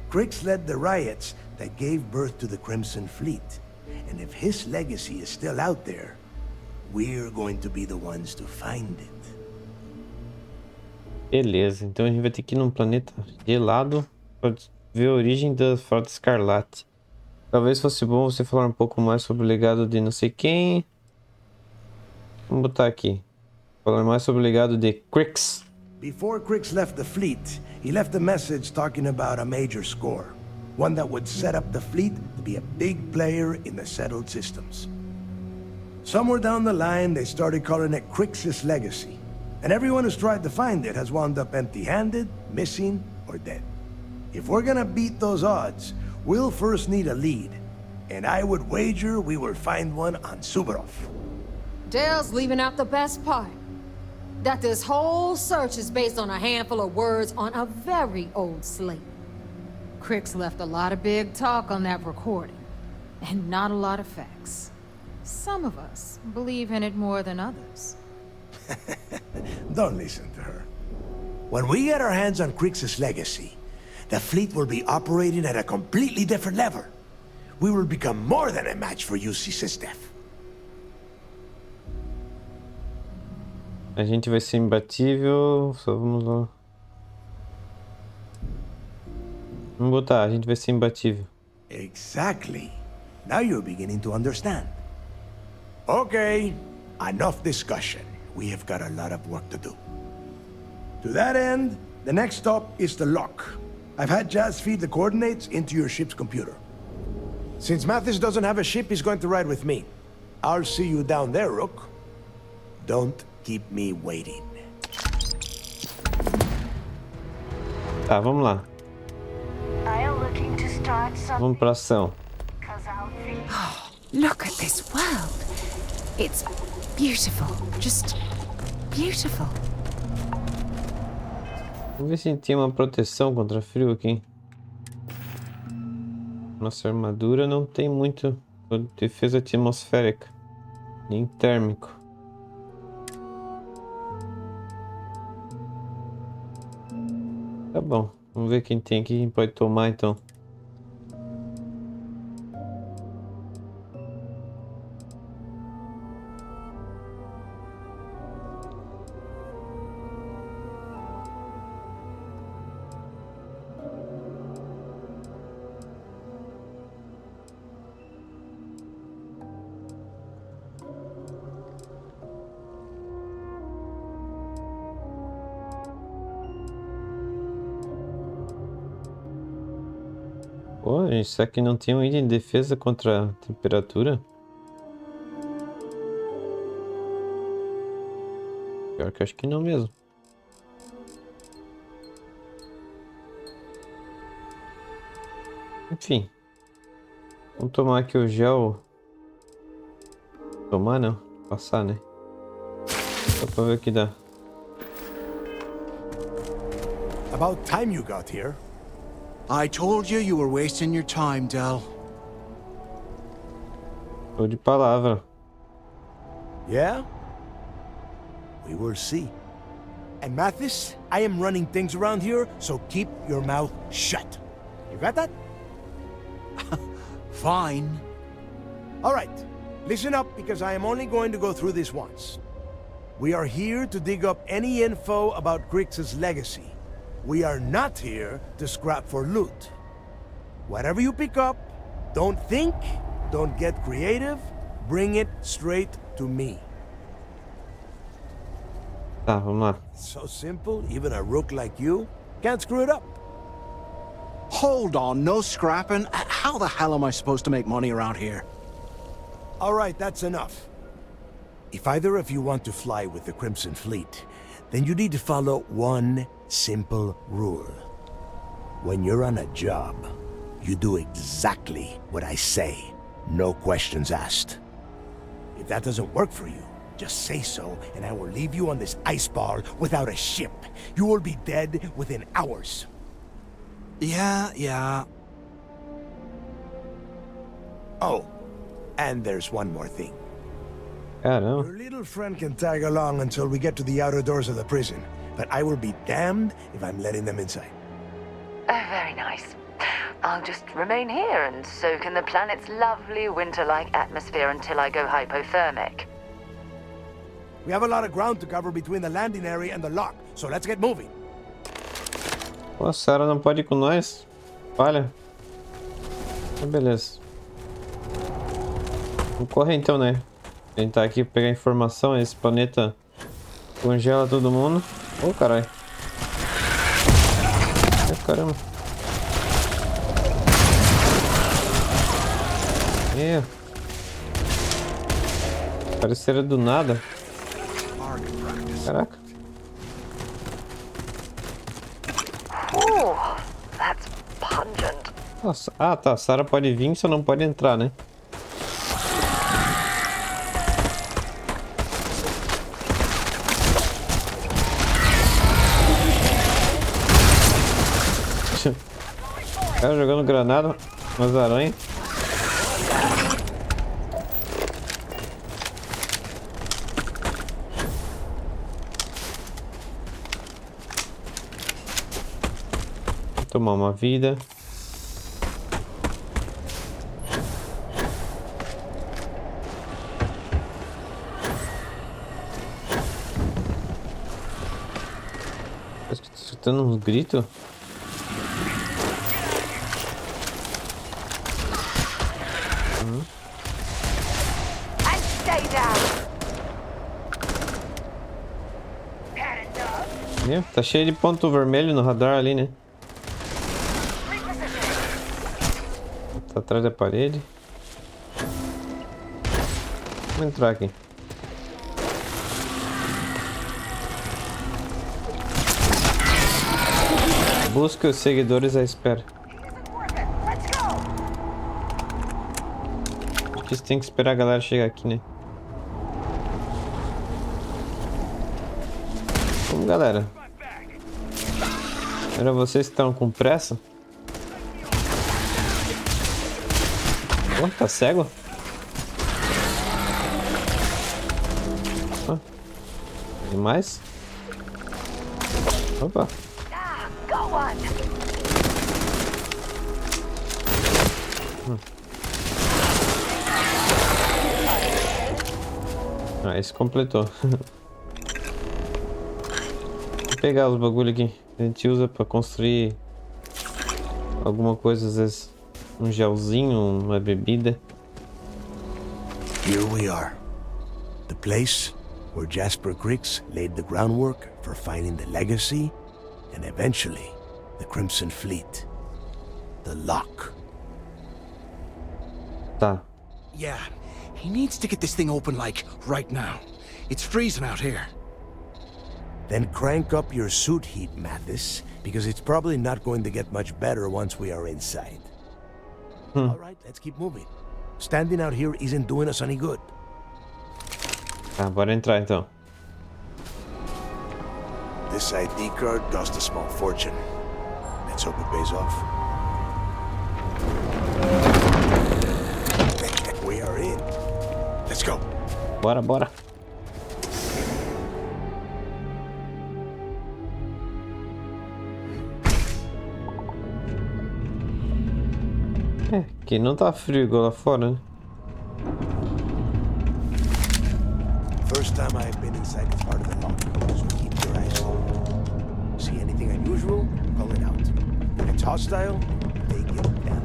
Krix led the riots that gave birth to the Crimson Fleet. And if his legacy is still out there, we're going to be the ones to find it. Beleza, então a gente vai ter que ir num planeta gelado para ver a origem da Frota Escarlate. Talvez fosse bom você falar um pouco mais sobre o legado de não sei quem. Vamos botar aqui. Falar mais sobre o legado de Krix. Before Krix left the fleet, he left a message talking about a major score. One that would set up the fleet to be a big player in the settled systems. Somewhere down the line, they started calling it Krix's legacy. And everyone who's tried to find it has wound up empty-handed, missing, or dead. If we're gonna beat those odds, we'll first need a lead. And I would wager we will find one on Suvorov. Dale's leaving out the best part. That this whole search is based on a handful of words on a very old slate. Krix left a lot of big talk on that recording, and not a lot of facts. Some of us believe in it more than others. Don't listen to her. When we get our hands on Krix's legacy, the fleet will be operating at a completely different level. We will become more than a match for UC Systef. A gente vai ser imbatível. Só vamos lá. Vamos botar, a gente vai ser imbatível. Exactly. Now you're beginning to understand. Okay, enough discussion. We have got a lot of work to do. To that end, the next stop is the lock. I've had Jazz feed the coordinates into your ship's computer. Since Mathis doesn't have a ship, he's going to ride with me. I'll see you down there, Rook. Don't keep me waiting. Tá, vamos lá. Vamos pra ação. Oh, look at this world. It's beautiful. Just beautiful. Vamos ver se tem uma proteção contra frio aqui. Nossa armadura não tem muito defesa atmosférica, nem térmico. Tá bom, vamos ver quem tem aqui, quem pode tomar então. Pô, gente, será que não tem um item de defesa contra a temperatura? Pior que eu acho que não mesmo. Enfim. Vamos tomar aqui o gel. Tomar não, passar, né? Só pra ver o que dá. About time you got here. I told you were wasting your time, Del. Tô de palavra. Yeah? We will see. And Mathis, I am running things around here, so keep your mouth shut. You got that? Fine. All right. Listen up, because I am only going to go through this once. We are here to dig up any info about Krix's legacy. We are not here to scrap for loot. Whatever you pick up, don't think, don't get creative, bring it straight to me. Tá, vamos lá. So simple, even a rook like you can't screw it up. Hold on, no scrapping. How the hell am I supposed to make money around here? All right, that's enough. If either of you want to fly with the Crimson Fleet, then you need to follow one simple rule. When you're on a job, you do exactly what I say. No questions asked. If that doesn't work for you, Just say so, and I will leave you on this ice ball without a ship. You will be dead within hours. Yeah. Oh, and there's one more thing. Caramba. Your little friend can tag along until we get to the outer doors of the prison, but I will be damned if I'm letting them inside. Oh, very nice. I'll just remain here and soak in the planet's lovely winter-like atmosphere until I go hypothermic. We have a lot of ground to cover between the landing area and the lock, so let's get moving. Pô, a Sarah não pode ir com nós? Olha. Beleza. Vamos correr então, né? Tentar aqui pegar informação. Esse planeta congela todo mundo. Ô, caralho. Ai, caramba. Pareceram do nada. Caraca. That's pungent. Nossa. Ah, tá. A Sarah pode vir, só não pode entrar, né? O cara jogando granada, umas aranhas. Vou tomar uma vida. Parece que tô escutando uns gritos. Tá cheio de ponto vermelho no radar ali, né? Tá atrás da parede. Vamos entrar aqui. Busca os seguidores à espera. Acho que você tem que esperar a galera chegar aqui, né? Vamos, galera. Era vocês que estão com pressa? Oh, tá cego? Ah. Tem mais? Opa. Ah, esse completou. Vou pegar os bagulho aqui. A gente usa para construir alguma coisa, às vezes um gelzinho, uma bebida. Here we are. The place where Jasper Griggs laid the groundwork for finding the legacy and eventually the Crimson Fleet. The lock. Tá. Yeah, he needs to get this thing open like right now. It's freezing out here. Then crank up your suit heat, Mathis, because it's probably not going to get much better once we are inside. All right, let's keep moving. Standing out here isn't doing us any good. Tá, bora entrar então. This ID card cost a small fortune. Let's hope it pays off. We are in. Let's go. Bora, bora. É, aqui não tá frio igual lá fora, né? First time I've been inside this part of the lock, so keep your eyes open. See anything unusual? Call it out. If it's hostile, take it down.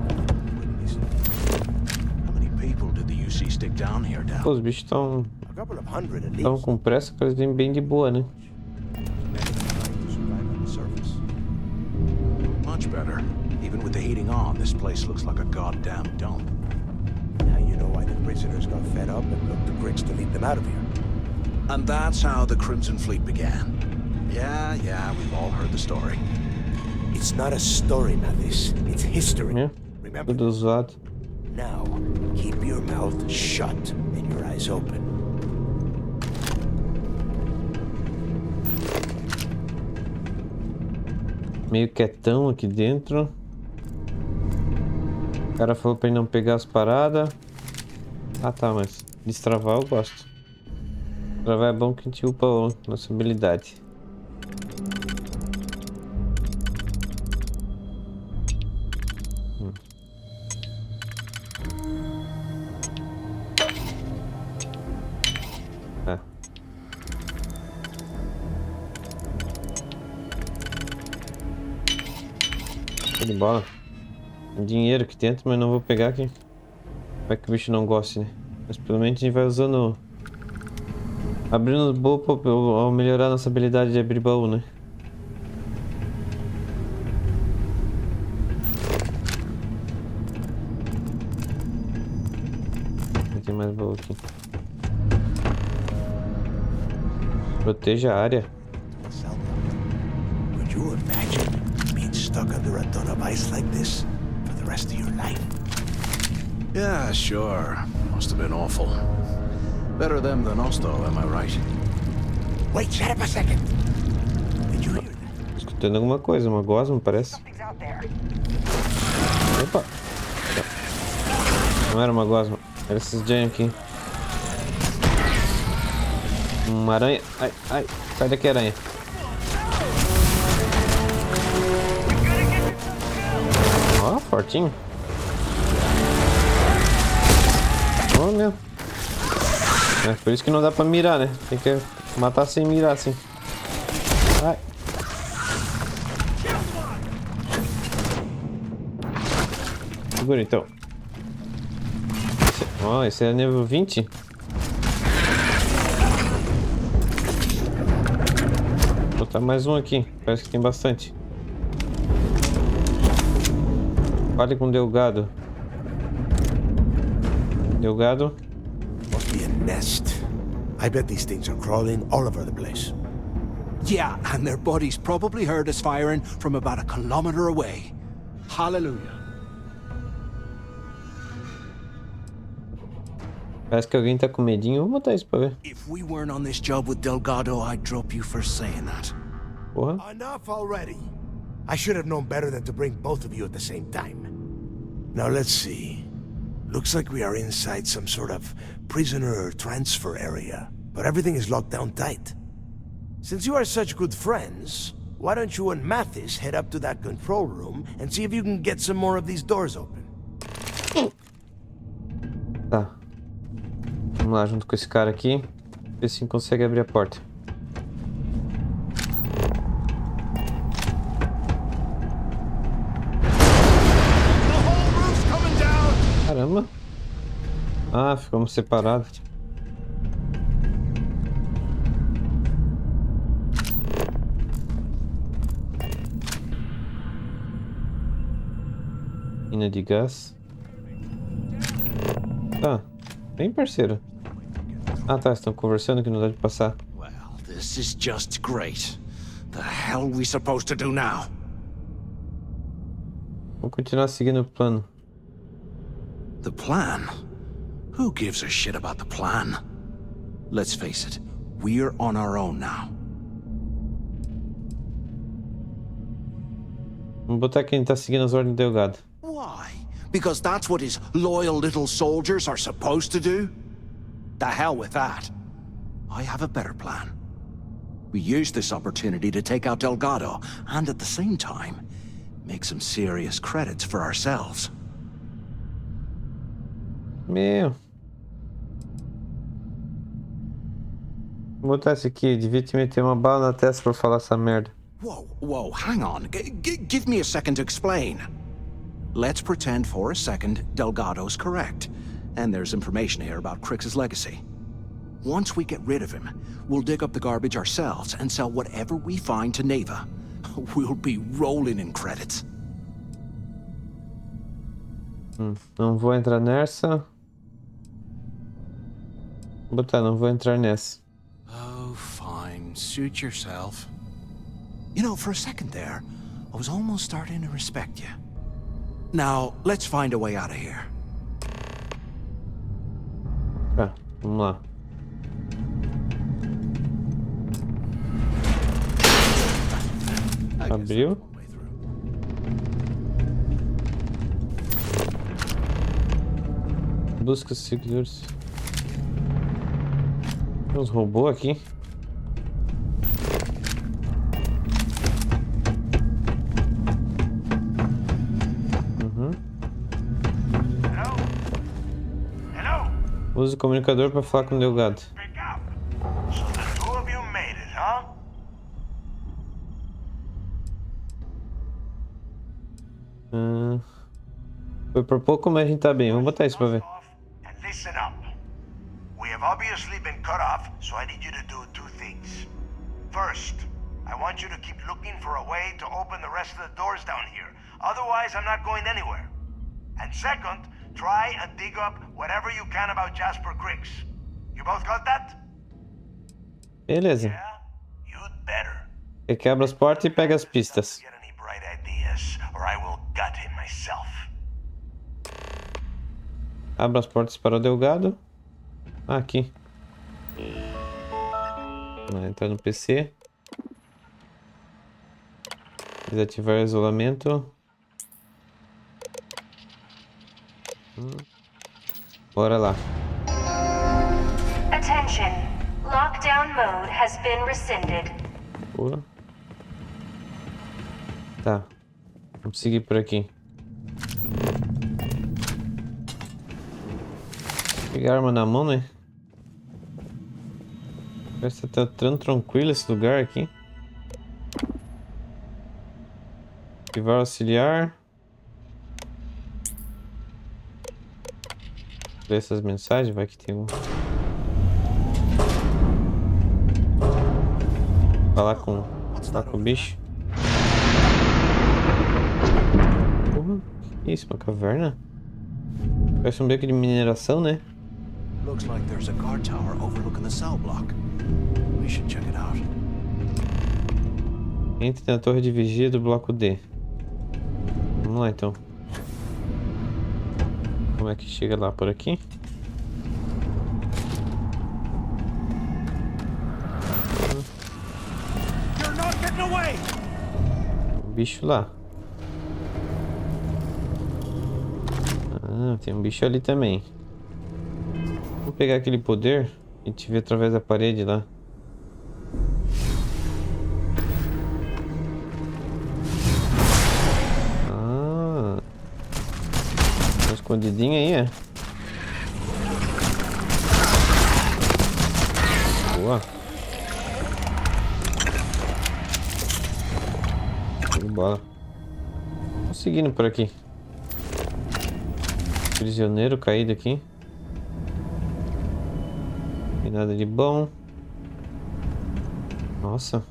How many people did the UC stick down here, Dal? Pô, os bichos estão at tão com pressa que eles vêm bem de boa, né? Much better. Even with the heating on, this place looks like a goddamn dump. Now you know why the prisoners got fed up and looked to Griggs to lead them out of here. And that's how the Crimson Fleet began. Yeah, we've all heard the story. It's not a story, Mathis. It's history. É, Remember? tudo usado. Now, keep your mouth shut and your eyes open. Meio quietão aqui dentro. O cara falou pra ele não pegar as paradas. Ah tá, mas destravar eu gosto. Destravar é bom que a gente upa a nossa habilidade. Tá. Show de bola. Tem dinheiro aqui dentro, mas não vou pegar aqui. Vai que o bicho não goste, né? Mas pelo menos a gente vai usando. Abrindo os baús ao melhorar nossa habilidade de abrir baú, né? Tem mais baú aqui. Proteja a área. Could you imagine being stuck under a ton of ice like this for the rest of your life? Yeah, sure. Must have been awful. Better them than us, though, am I right? Wait, shut up a second. Did you hear that? Escutando alguma coisa, uma gosma, parece. Opa! Não era uma gosma, era esses giants aqui. Uma aranha. Ai, ai, sai daqui, aranha. Ó, fortinho. Ó, meu. É por isso que não dá pra mirar, né? Tem que matar sem mirar, assim. Ai. Segura então. Ó, esse é nível 20. Vou botar mais um aqui. Parece que tem bastante. Fale com o Delgado. Delgado. Must be a nest. I bet these things are crawling all over the place. Yeah, and their buddies probably heard us firing from about a kilometer away. Hallelujah. Parece que alguém tá com medinho. Vou botar isso pra ver. If we weren't on this job with Delgado, I'd drop you for saying that. Porra. Enough already. I should have known better than to bring both of you at the same time. Now let's see. Looks like we are inside some sort of prisoner transfer area, but everything is locked down tight. Since you are such good friends, why don't you and Mathis head up to that control room and see if you can get some more of these doors open? Tá. Vamos lá, junto com esse cara aqui. Ver se consegue abrir a porta. Caramba. Ah, ficamos separados. Mina de gás. Tá. Bem parceiro. Ah tá, estão conversando que não dá de passar. Well, this is just great. The hell are we supposed to do now? Vamos continuar seguindo o plano. The plan? Who gives a shit about the plan? Let's face it, we're on our own now. Vamos botar quem tá seguindo as ordens do Delgado. Why? Because that's what his loyal little soldiers are supposed to do? The hell with that. I have a better plan. We use this opportunity to take out Delgado, and at the same time, make some serious credits for ourselves. Meu. Vou botar esse aqui. Devia te meter uma bala na testa pra falar essa merda. Whoa, hang on. Give me a second to explain. Let's pretend for a second Delgado's correct, and there's information here about Crix's legacy. Once we get rid of him, we'll dig up the garbage ourselves and sell whatever we find to Neva. We'll be rolling in credits. Não vou entrar nessa. Vou botar, não vou entrar nessa. Oh, fine. Suit yourself. You know, for a second there, I was almost starting to respect you. Now, let's find a way out of here. Tá, vamos lá. Abriu. Busca seguidores. Tem uns robôs aqui. Use o comunicador para falar com o Delgado. Foi por pouco, mas a gente tá bem. Vamos botar isso pra ver. Listen up. We have obviously been cut off, so I need you to do two things. First, I want you to keep looking for a way to open the rest of the doors down here. Otherwise, I'm not going anywhere. And second, try and dig up whatever you can about Jasper Cricks. You both got that? Beleza. You'd better. Você quebra as portas e pega as pistas. Get any bright ideas, or I will gut him myself. Abra as portas para o Delgado. Ah, aqui. Vai entrar no PC. Desativar o isolamento. Bora lá. Attention. Lockdown mode has been rescinded. Boa. Tá. Vamos seguir por aqui. Pegar a arma na mão, né? Parece que tá tão tranquilo esse lugar aqui. Ativar auxiliar. Ler essas mensagens, vai que tem um. Falar com o bicho. Porra, que isso? Uma caverna? Parece um beco de mineração, né? Looks like there's a guard tower overlooking the cell block. We should check it out. Entre na torre de vigia do bloco D. Vamos lá então. Como é que chega lá por aqui? O bicho lá. Ah, tem um bicho ali também. Vou pegar aquele poder e te ver através da parede lá. Ah, tá escondidinho aí, é? Boa. Bola. Tô seguindo por aqui. Prisioneiro caído aqui. Não tem nada de bom. Nossa.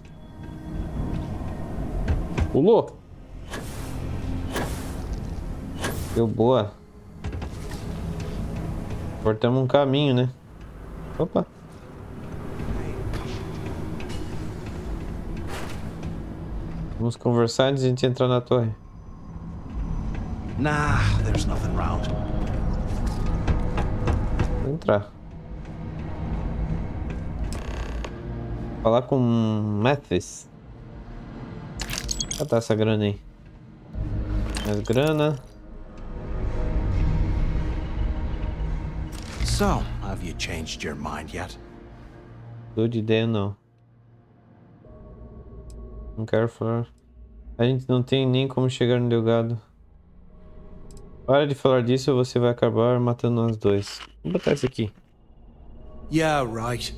Pulou. Deu boa. Cortamos um caminho, né? Opa. Vamos conversar antes de a gente entrar na torre. Nah, there's nothing round. Vou entrar. Falar com Mathis. Ah, tá essa grana aí. Mais grana. So, have you changed your mind yet? Tô de ideia não. Não quero falar. A gente não tem nem como chegar no Delgado. Para de falar disso ou você vai acabar matando nós dois. Vou botar isso aqui. Yeah, right.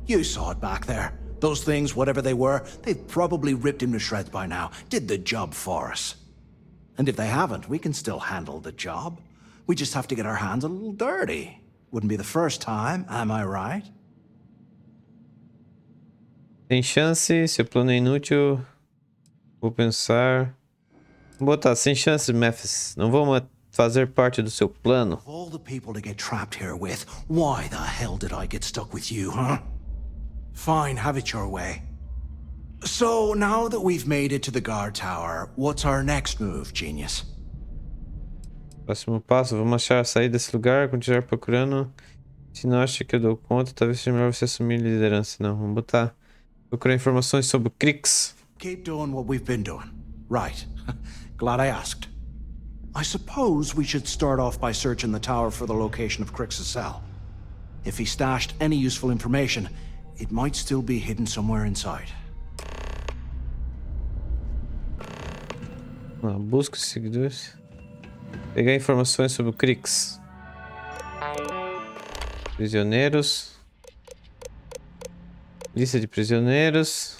You saw it back there. Those things, whatever they were, they've probably ripped him to shreds by now. Did the job for us. And if they haven't, we can still handle the job. We just have to get our hands a little dirty. Wouldn't be the first time, am I right? Tem chance, seu plano é inútil. Vou pensar. Vou botar sem chance, Memphis. Não vou fazer parte do seu plano. Of all the people to get trapped here with, why the hell did I get stuck with you, huh? Fine, have it your way. So, now that we've made it to the guard tower, what's our next move, genius? Próximo passo, vamos achar a saída desse lugar, continuar procurando. Se não acha que eu dou conta, talvez seja melhor você assumir a liderança. Não, vamos botar. Procurar informações sobre o Crix. Keep doing what we've been doing. Right. Glad I asked. I suppose we should start off by searching the tower for the location of Crix's cell. If he stashed any useful information, it might still be hidden somewhere inside. Busca os seguidores. Pegar informações sobre o Crix. Prisioneiros. Lista de prisioneiros.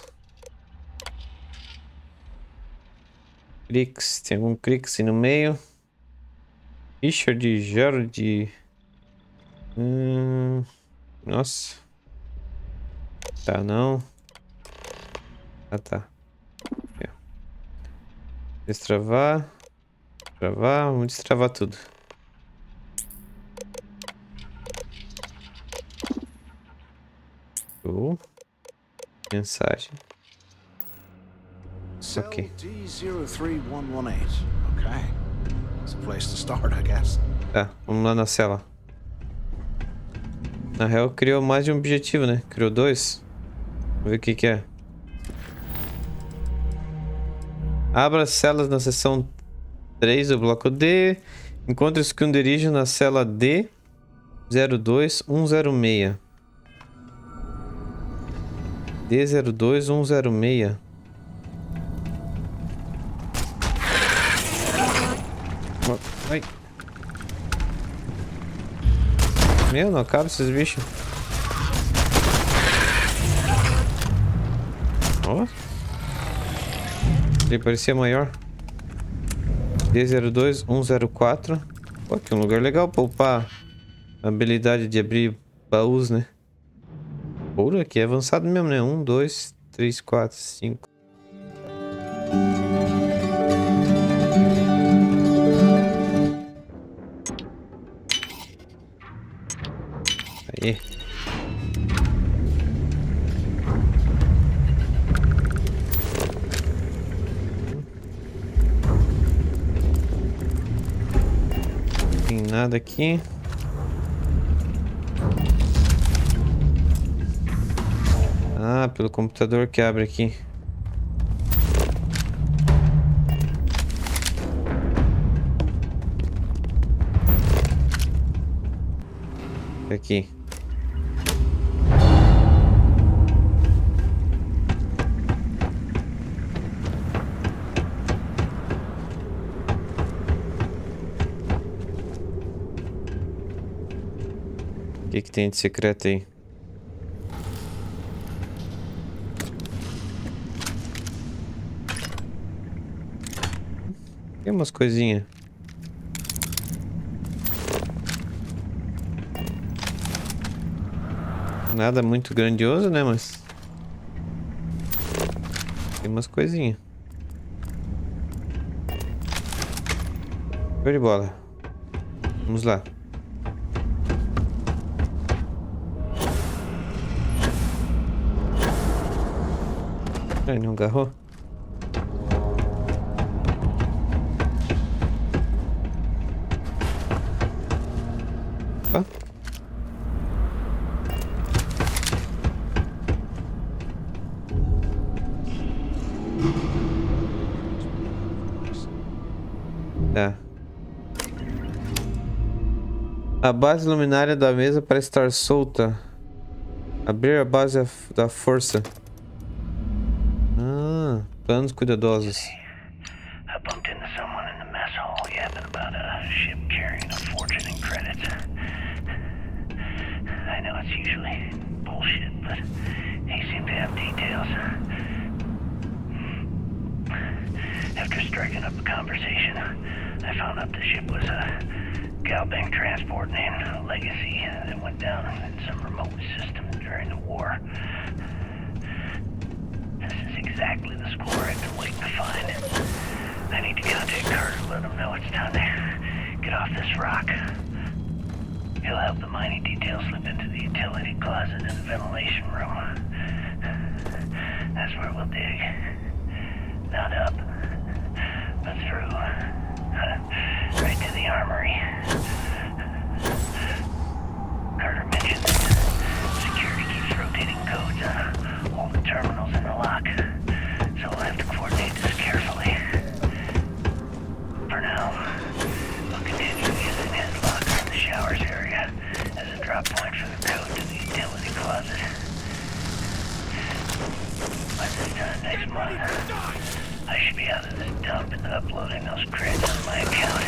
Crix. Tem algum Crix aí no meio? Richard Jordi. Nossa. Tá, não. Ah, tá. Aqui, destravar. Destravar. Vamos destravar tudo. Mensagem. Ok. D03118. Okay. It's a place to start, I guess. Tá, vamos lá na cela. Na real, criou mais de um objetivo, né? Criou 2. Vamos ver o que é. Abra as celas na seção 3 do bloco D. Encontre o esconderijo na cela D02106. D02106. Ai. Meu, não acaba esses bichos. Ó. Ele parecia maior. D02104. Pô, aqui é um lugar legal pra upar a habilidade de abrir baús, né? Ouro aqui é avançado mesmo, né? 1, 2, 3, 4, 5. Aí. Não tem nada aqui. Ah, pelo computador que abre aqui. Aqui. O que tem de secreto aí? Tem umas coisinhas. Nada muito grandioso, né? Mas tem umas coisinhas. Show de bola. Vamos lá. Ai, não agarrou? Opa. Tá. A base luminária da mesa parece estar solta. Abrir a base da força. Ah, planos cuidadosos. I bumped into someone in the mess hall yapping about a ship carrying a fortune in credits. I know it's usually bullshit, but he seemed to have details. After striking up a conversation, I found out the ship was a Galbank transport named Legacy that went down in some remote system during the war. This is exactly the score I've been waiting to find. I need to contact Carter, let him know it's time to get off this rock. He'll help the mining details slip into the utility closet in the ventilation room. That's where we'll dig. Not up, but through. Right to the armory. Carter mentioned that security keeps rotating codes on all the terminals in the lock, so we'll have to coordinate this carefully. For now, me out of this dump and uploading those creds on my account.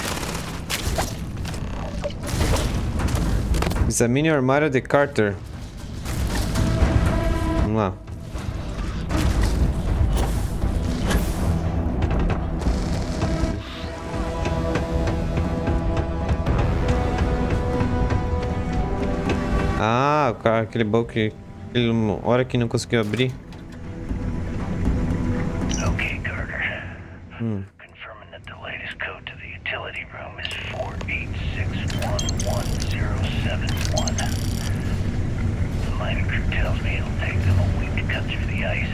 Examine o armário de Carter. Vamos lá. Ah, o cara, aquele baú que hora que não conseguiu abrir. Okay, Carter. Confirming that the latest code to the utility room is 48611071. The mining crew tells me it'll take them a week to cut through the ice,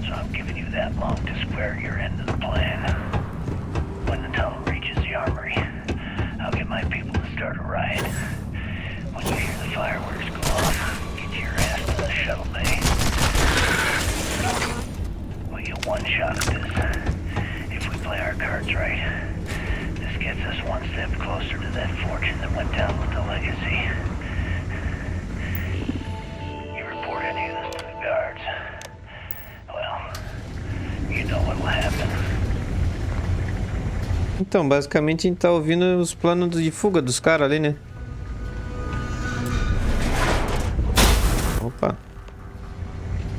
so I'm giving you that long to square your end of the plan. When the tunnel reaches the armory, I'll get my people to start a riot. When you hear the fireworks go off, get your ass to the shuttle bay. We get one shot at this. If we play our cards right, this gets us one step closer to that fortune that went down with the legacy. You report any of this to the guards, well, you know what will happen. Então, basicamente a gente tá ouvindo os planos de fuga dos caras ali, né? Opa.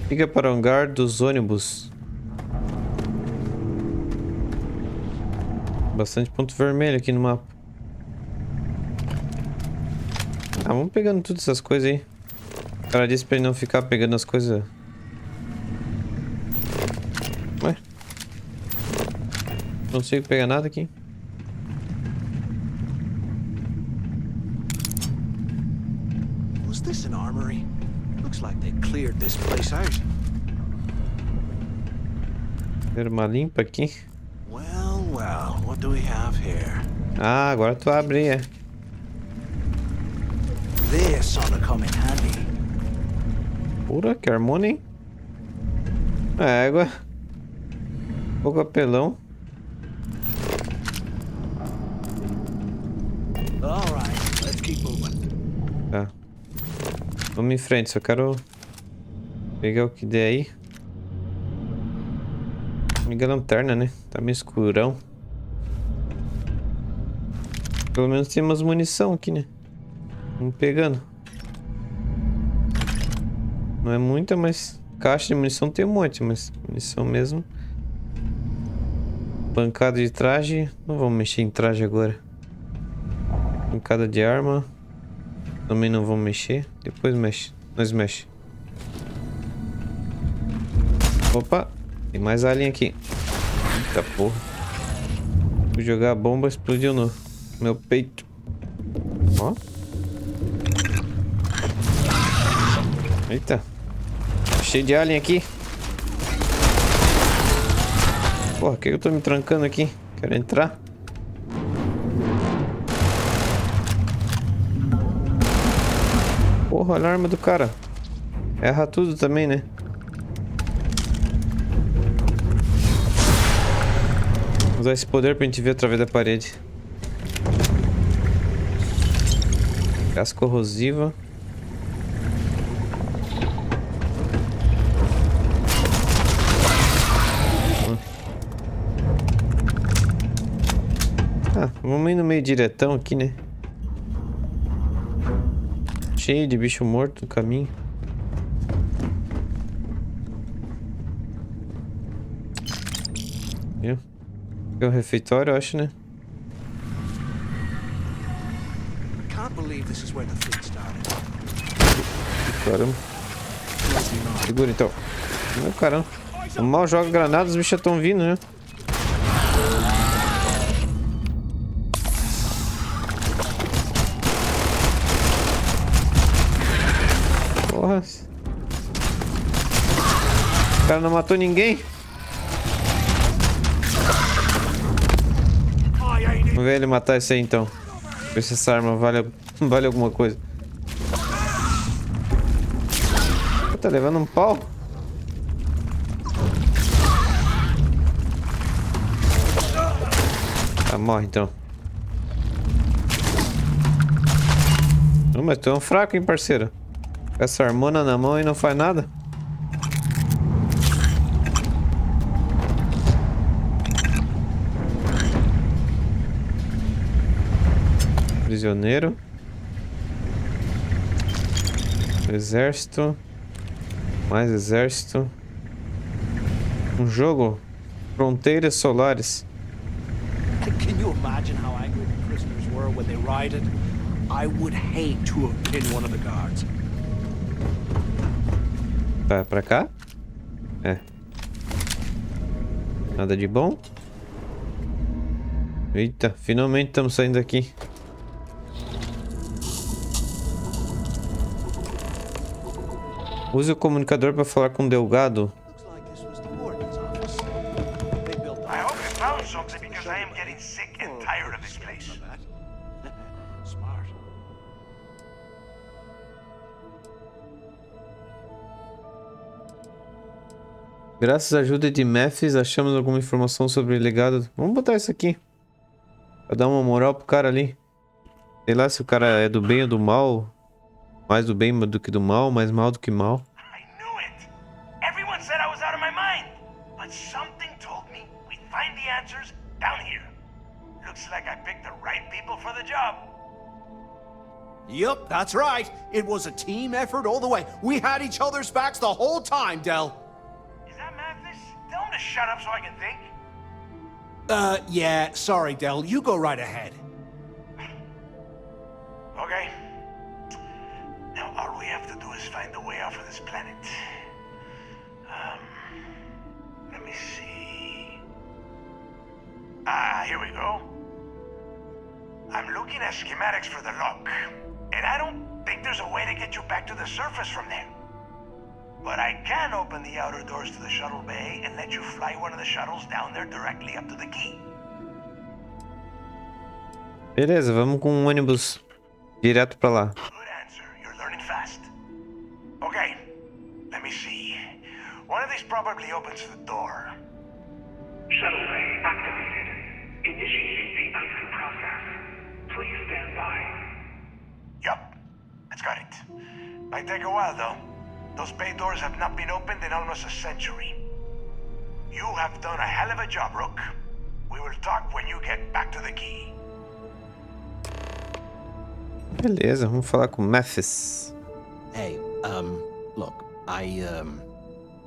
Fica para o hangar dos ônibus. Bastante ponto vermelho aqui no mapa. Ah, vamos pegando todas essas coisas aí. O cara disse pra ele não ficar pegando as coisas. Ué? Não consigo pegar nada aqui. Was this an armory? Looks like they cleared this place out. Ter uma limpa aqui. Well, well, what do we have here? Ah, agora tu abre aí, é. This ought to come in handy. Pura, que harmonia, hein? Égua. Pouco apelão. Alright, let's keep moving. Tá. Vamos em frente, só quero pegar o que der aí. Liga a lanterna, né? Tá meio escurão. Pelo menos tem umas munição aqui, né? Vamos pegando. Não é muita, mas caixa de munição tem um monte, mas munição mesmo. Bancada de traje. Não vamos mexer em traje agora. Bancada de arma. Também não vamos mexer. Depois mexe. Nós mexe. Opa. Tem mais alien aqui. Eita porra. Fui jogar a bomba, explodiu no meu peito. Ó. Eita. Cheio de alien aqui. Porra, que eu tô me trancando aqui? Quero entrar. Porra, olha a arma do cara. Erra tudo também, né? Vou usar esse poder pra gente ver através da parede. Gás corrosiva. Ah, vamos ir no meio diretão aqui, né? Cheio de bicho morto no caminho. Viu? É o refeitório, eu acho, né? Caramba. Segura então. Meu caramba. O mal joga granadas, os bichos já estão vindo, né? Porra. O cara não matou ninguém. Vamos ver ele matar esse aí então. Ver se essa arma vale alguma coisa. Tá levando um pau? Tá, morre então. Não, mas tu é um fraco, hein, parceiro? Com essa armona na mão e não faz nada. Prisioneiro. Exército. Mais exército. Um jogo. Fronteiras Solares. Can you imagine how angry the prisoners were when they rioted? I would hate to have been one of the guards. Tá pra cá? É. Nada de bom. Eita, finalmente estamos saindo daqui. Use o comunicador para falar com o Delgado. I hope you found something because I am getting sick and tired of this place. Smart. Graças à ajuda de Memphis, achamos alguma informação sobre o legado. Vamos botar isso aqui. Pra dar uma moral pro cara ali. Sei lá se o cara é do bem ou do mal. Mais do bem do que do mal, mais mal do que mal. Everyone said I was out of my mind, but something told me we'd find the answers down here. Looks like I picked the right people for the job. Yup, that's right. It was a team effort all the way. We had each other's backs the whole time, Del. Is that Mathis? Tell him to shut up so I can think. Yeah, sorry, Del. You go right ahead. Okay. Now all we have to do is find a way off of this planet. Let me see. Here we go. I'm looking at schematics for the lock, and I don't think there's a way to get you back to the surface from there. But I can open the outer doors to the shuttle bay and let you fly one of the shuttles down there directly up to the key. Beleza, vamos com um ônibus direto pra lá. Good answer. You're learning fast. Okay, let me see. One of these probably opens the door. Shuttle bay activated. Initiating the icing process. Please stand by. Yup, that's got it. Might take a while though. Those bay doors have not been opened in almost a century. You have done a hell of a job, Rook. We will talk when you get back to the key. Beleza, vamos falar com Memphis. Hey, look,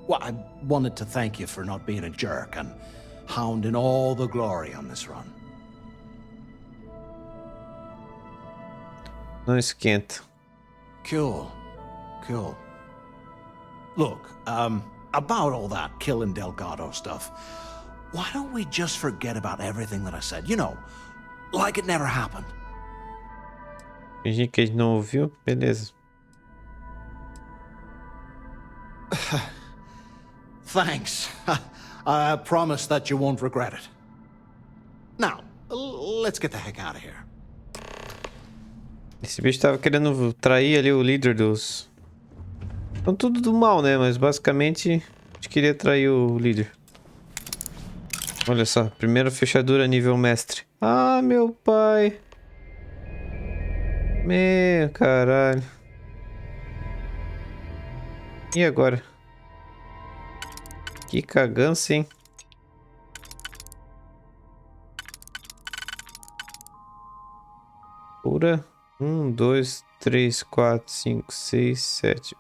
well, I wanted to thank you for not being a jerk and hounding all the glory on this run. Não esquenta. Cool. Look, about all that killing Delgado stuff, why don't we just forget about everything that I said? You know, like it never happened. Fingir que a gente não ouviu, beleza. Thanks. I promise that you won't regret it. Now, let's get the heck out of here. Esse bicho tava querendo trair ali o líder dos... São tudo do mal, né? Mas basicamente a gente queria trair o líder. Olha só, primeira fechadura nível mestre. Ah, meu pai. Meu caralho. E agora? Que cagança, hein? Pura. 1, 2, 3, 4, 5, 6, 7.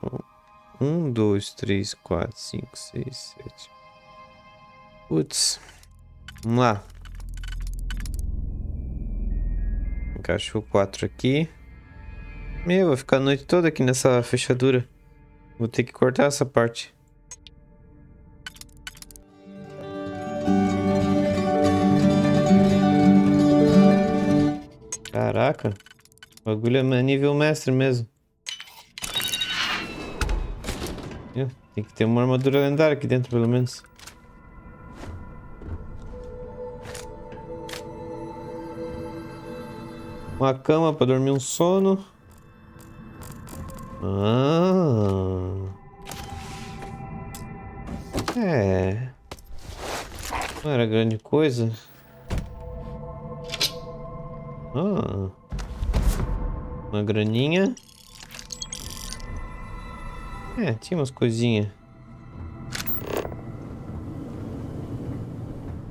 1, 2, 3, 4, 5, 6, 7. Putz. Vamos lá. Encaixou 4 aqui. Meu, vai ficar a noite toda aqui nessa fechadura. Vou ter que cortar essa parte. Caraca. O bagulho é nível mestre mesmo. Tem que ter uma armadura lendária aqui dentro, pelo menos. Uma cama para dormir um sono. É. Não era grande coisa. Uma graninha. É, tinha umas coisinhas.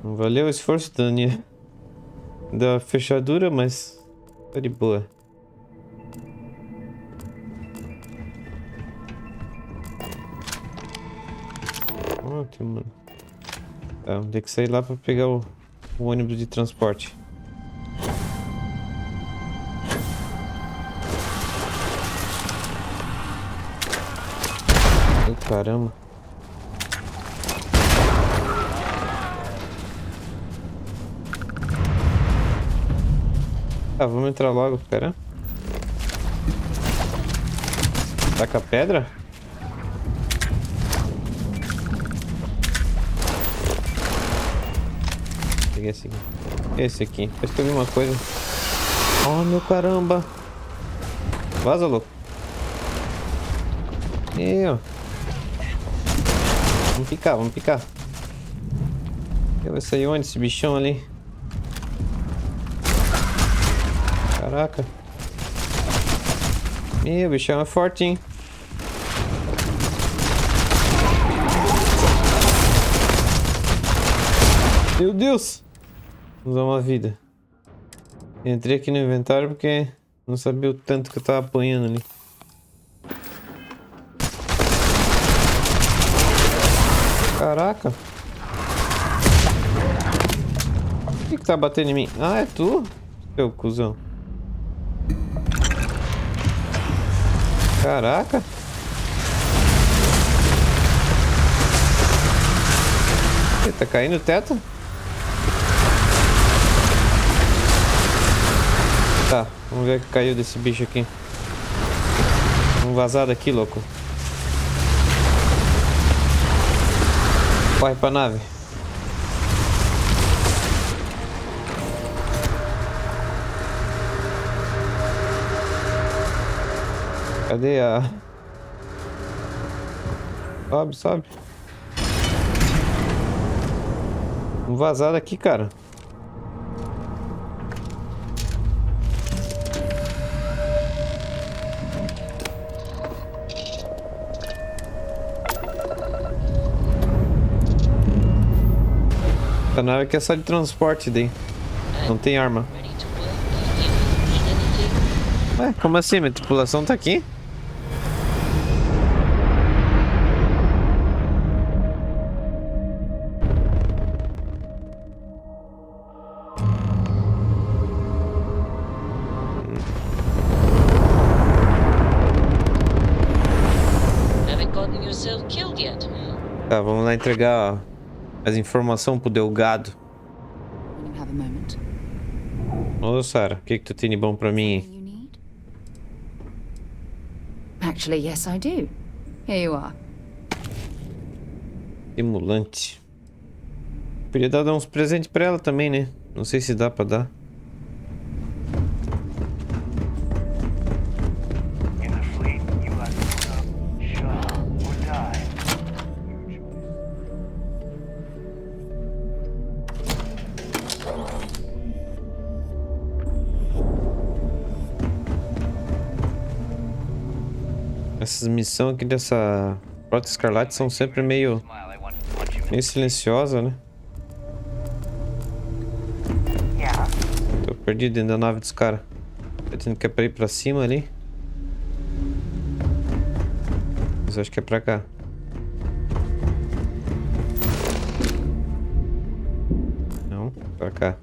Não valeu o esforço da fechadura, mas Tô de boa. Ótimo, mano. Tá, vamos ter que sair lá pra pegar o ônibus de transporte. Ai, caramba. Tá, vamos entrar logo, pera. Taca a pedra? Peguei esse aqui. Esse aqui. Acho que eu vi uma coisa. Oh, meu caramba. Vaza, louco. Ó. Vamos picar, vamos picar. Vai sair onde esse bichão ali? Caraca. O bichão é forte, hein? Meu Deus! Vamos dar uma vida. Entrei aqui no inventário porque não sabia o tanto que eu tava apanhando ali. Caraca! O que tá batendo em mim? Ah, é tu? Seu cuzão. Caraca! Tá caindo o teto? Tá, vamos ver o que caiu desse bicho aqui. Vamos vazar daqui, louco. Corre pra nave. Cadê a... Sobe, sobe. Vamos vazar daqui, cara. A nave aqui é só de transporte daí. Não tem arma. Ué, como assim? Minha tripulação tá aqui? Tá, vamos lá entregar ó, as informações pro Delgado. Ô, Sarah, o que tu tem de bom pra mim? Actually, yes, I do. Here you are. Estimulante. Podia dar uns presentes pra ela também, né? Não sei se dá pra dar. Essas missões aqui dessa Frota Escarlate são sempre meio silenciosas, né? Tô perdido dentro da nave dos caras. Tô tendo que é pra ir pra cima ali. Mas eu acho que é pra cá. Não, pra cá.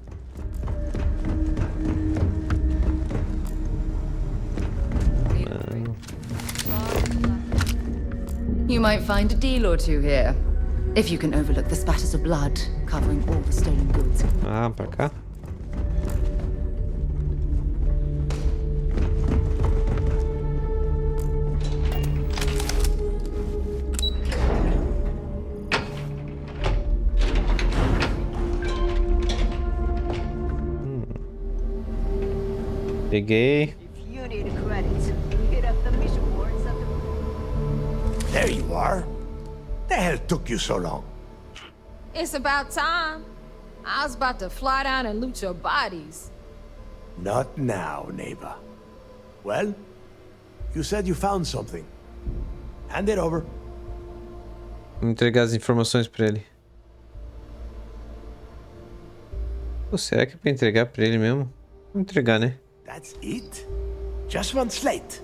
You might find a deal or two here. If you can overlook the spatters of blood covering all the stolen goods. Ah, pra cá? Peguei. There you are. The hell took you so long? It's about time. I was about to fly down and loot your bodies. Not now, neighbor. Well, you said you found something. Hand it over. Vou entregar as informações pra ele. Pô, será que é pra entregar pra ele mesmo? Vou entregar, né? That's it? Just one slate?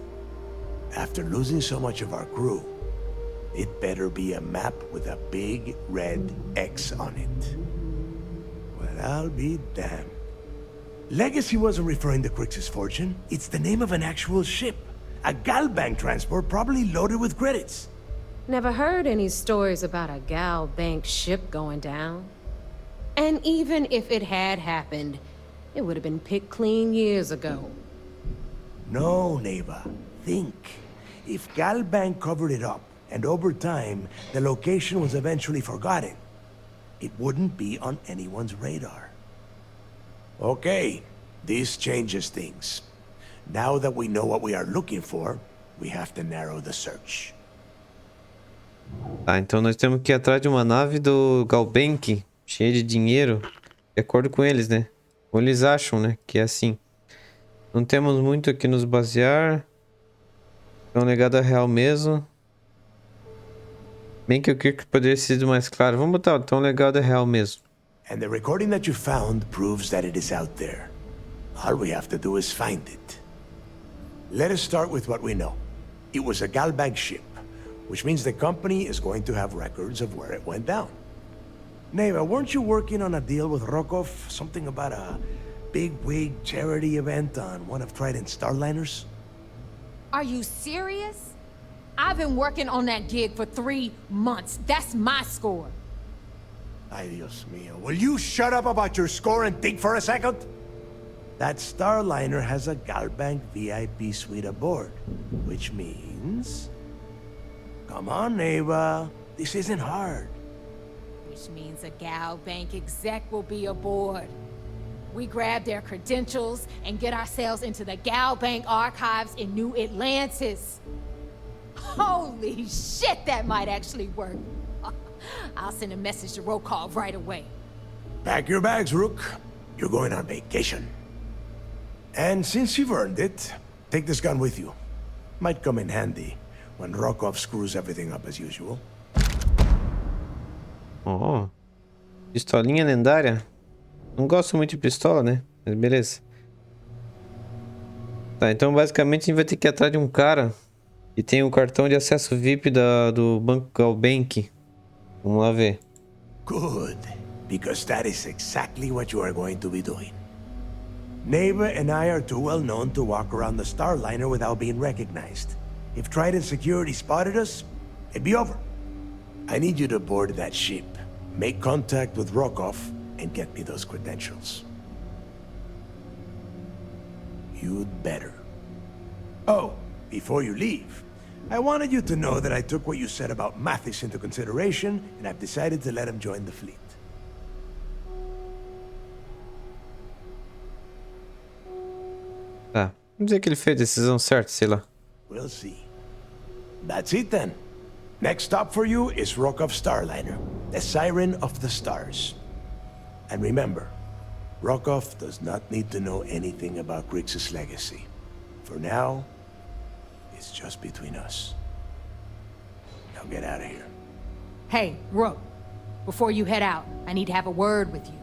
After losing so much of our crew, it better be a map with a big red X on it. Well, I'll be damned. Legacy wasn't referring to Crix's fortune. It's the name of an actual ship. A Galbank transport probably loaded with credits. Never heard any stories about a Gal Bank ship going down. And even if it had happened, it would have been picked clean years ago. No, Neva. Think. If Galbank covered it up, and over time, the location was eventually forgotten, it wouldn't be on anyone's radar. Okay, this changes things. Now that we know what we are looking for, we have to narrow the search. Tá, então nós temos que ir atrás de uma nave do Galbank, cheia de dinheiro, de acordo com eles, né? Ou eles acham, né? Que é assim. Não temos muito aqui nos basear. É um legado real mesmo. Bem que o Kirk poderia ter sido mais claro. Vamos botar, então o legado é real mesmo. And the recording that you found proves that it is out there. All we have to do is find it. Let us start with what we know. It was a Galbank ship, which means the company is going to have records of where it went down. Neva, weren't you working on a deal with Rokov? Something about a big-wig charity event on one of Trident's starliners? Are you serious? I've been working on that gig for 3 months. That's my score. Ay, Dios mío. Will you shut up about your score and think for a second? That starliner has a Galbank VIP suite aboard, which means... Come on, Neva. This isn't hard. Which means a Gal Bank exec will be aboard. We grab their credentials and get ourselves into the Gal Bank archives in New Atlantis. Holy shit, that might actually work. I'll send a message to Rokov right away. Pack your bags, Rook. You're going on vacation. And since you've earned it, take this gun with you. Might come in handy when Rokov screws everything up as usual. Oh, pistolinha lendária. Não gosto muito de pistola, né? Mas beleza. Tá, então basicamente a gente vai ter que ir atrás de um cara que tem o cartão de acesso VIP do Banco Galbank. Vamos lá ver. Good, because that is exactly what you are going to be doing. Neva and I are too well known to walk around the Starliner without being recognized. If Trident security spotted us, it'd be over. I need you to board that ship, make contact with Rokov, and get me those credentials. You'd better. Oh, before you leave, I wanted you to know that I took what you said about Mathis into consideration, and I've decided to let him join the fleet. Tá, vamos dizer que ele fez a decisão certa, sei lá. We'll see. That's it then. Next stop for you is Rokov Starliner, the Siren of the Stars. And remember, Rokov does not need to know anything about Grixis legacy. For now, it's just between us. Now get out of here. Hey, Rook. Before you head out, I need to have a word with you.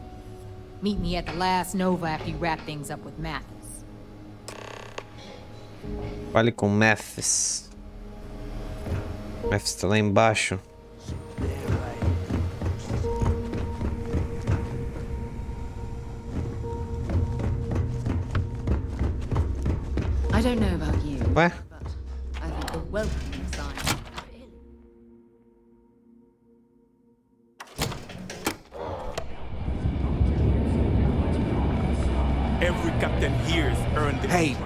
Meet me at the last Nova after you wrap things up with Mathis. Fale com Mathis. Mathis tá lá embaixo. I don't know about you, What? but I think the welcome sign. Every captain here has earned the Hey,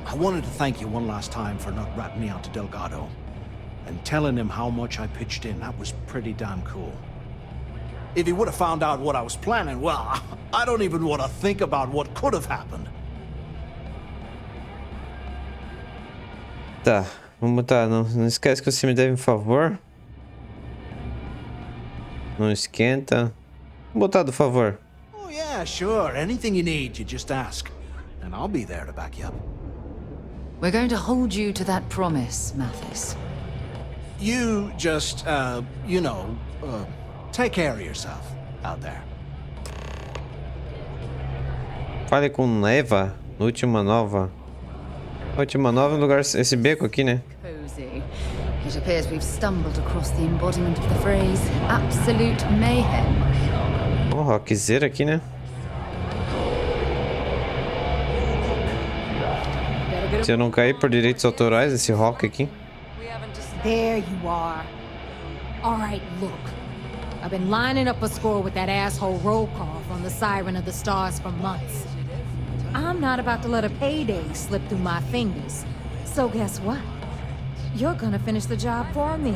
I wanted to thank you one last time for not ratting me out to Delgado. And telling him how much I pitched in. That was pretty damn cool. If he would have found out what I was planning, well, I don't even want to think about what could have happened. Tá, vamos botar. Não esquece que você me deve um favor. Não esquenta. Vou botar do favor. Oh yeah, sure. Anything you need, you just ask. And I'll be there to back you up. We're going to hold you to that promise, Mathis. You just, you know, take care of yourself out there. Fale com Eva. Última nova. Última nova no lugar... Esse beco aqui, né? Cozy. It appears we've stumbled across the embodiment of the phrase absolute mayhem. Ó, rockzeira aqui, né? Se eu não cair por direitos autorais, esse rock aqui. There you are. All right, look. I've been lining up a score with that asshole roll call from the Siren of the Stars for months. I'm not about to let a payday slip through my fingers. So guess what? You're gonna finish the job for me.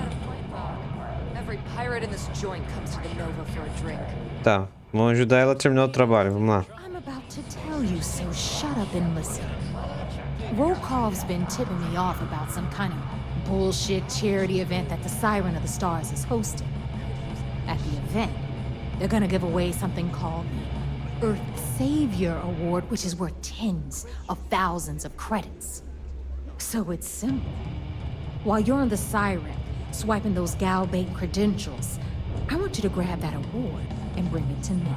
Every pirate in this joint comes to the Nova for a drink. Tá, vamos ajudar ela a terminar o trabalho, vamos lá. I'm about to tell you, so shut up and listen. Rokov's been tipping me off about some kind of bullshit charity event that the Siren of the Stars is hosting. At the event, they're gonna give away something called the Earth Savior Award, which is worth tens of thousands of credits. So it's simple. While you're on the Siren, swiping those gal-bait credentials, I want you to grab that award and bring it to me.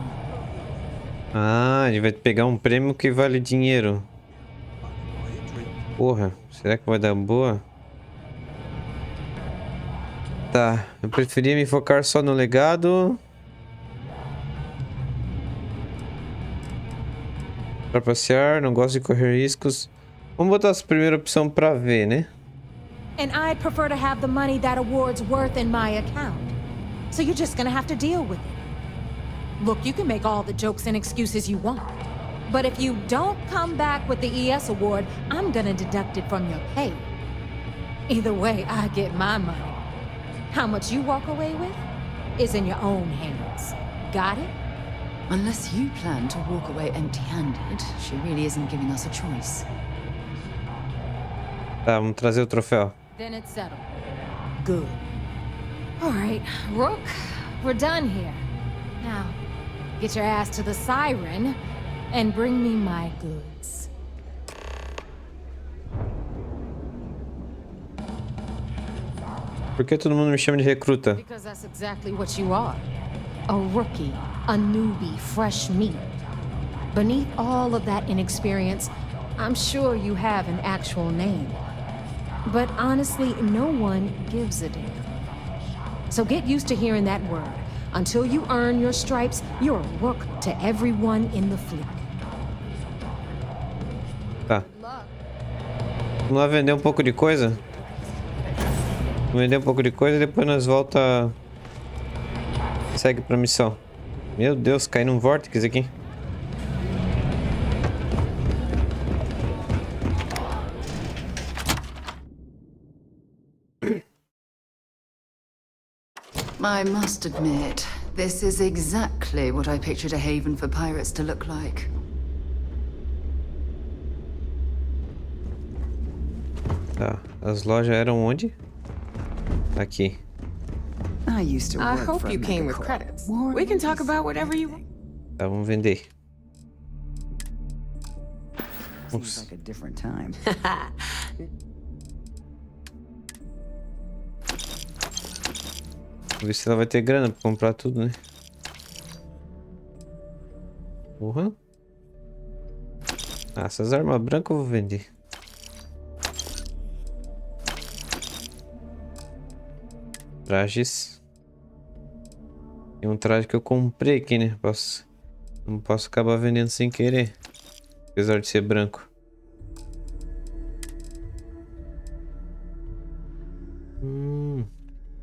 Ah, ele vai pegar um prêmio que vale dinheiro. Porra, será que vai dar boa? Tá, eu preferia me focar só no legado. Pra passear, não gosto de correr riscos. Vamos botar essa primeira opção pra ver, né? And I'd prefer to have the money that award's worth in my account. So you're just gonna have to deal with it. Look, you can make all the jokes and excuses you want. But if you don't come back with the ES award, I'm gonna deduct it from your pay. Either way, I get my money. How much you walk away with is in your own hands. Got it? Unless you plan to walk away empty-handed, she really isn't giving us a choice. Tá, vamos trazer o troféu. Then it's settled. Good. All right, Rook, we're done here. Now, get your ass to the Siren and bring me my goods. Por que todo mundo me chama de recruta? Because that's exactly what you are. A rookie, a newbie, fresh meat. Beneath all of that inexperience, I'm sure you have an actual name. But honestly, no one gives a damn. So get used to hearing that word. Until you earn your stripes, you're a rook to everyone in the fleet. Tá. Vamos lá vender um pouco de coisa? Vender um pouco de coisa e depois nós volta. Segue pra missão. Meu Deus, cai num vórtice aqui. I must admit, this is exactly what I pictured a haven for pirates to look like. Tá, as lojas eram onde? Aqui. I hope you came with credits. We can talk about whatever you want. Tá, vamos vender. Seems like a different time. Vamos ver se ela vai ter grana pra comprar tudo, né? Porra. Ah, essas armas brancas eu vou vender. Trajes. Tem um traje que eu comprei aqui, né? Não posso acabar vendendo sem querer. Apesar de ser branco.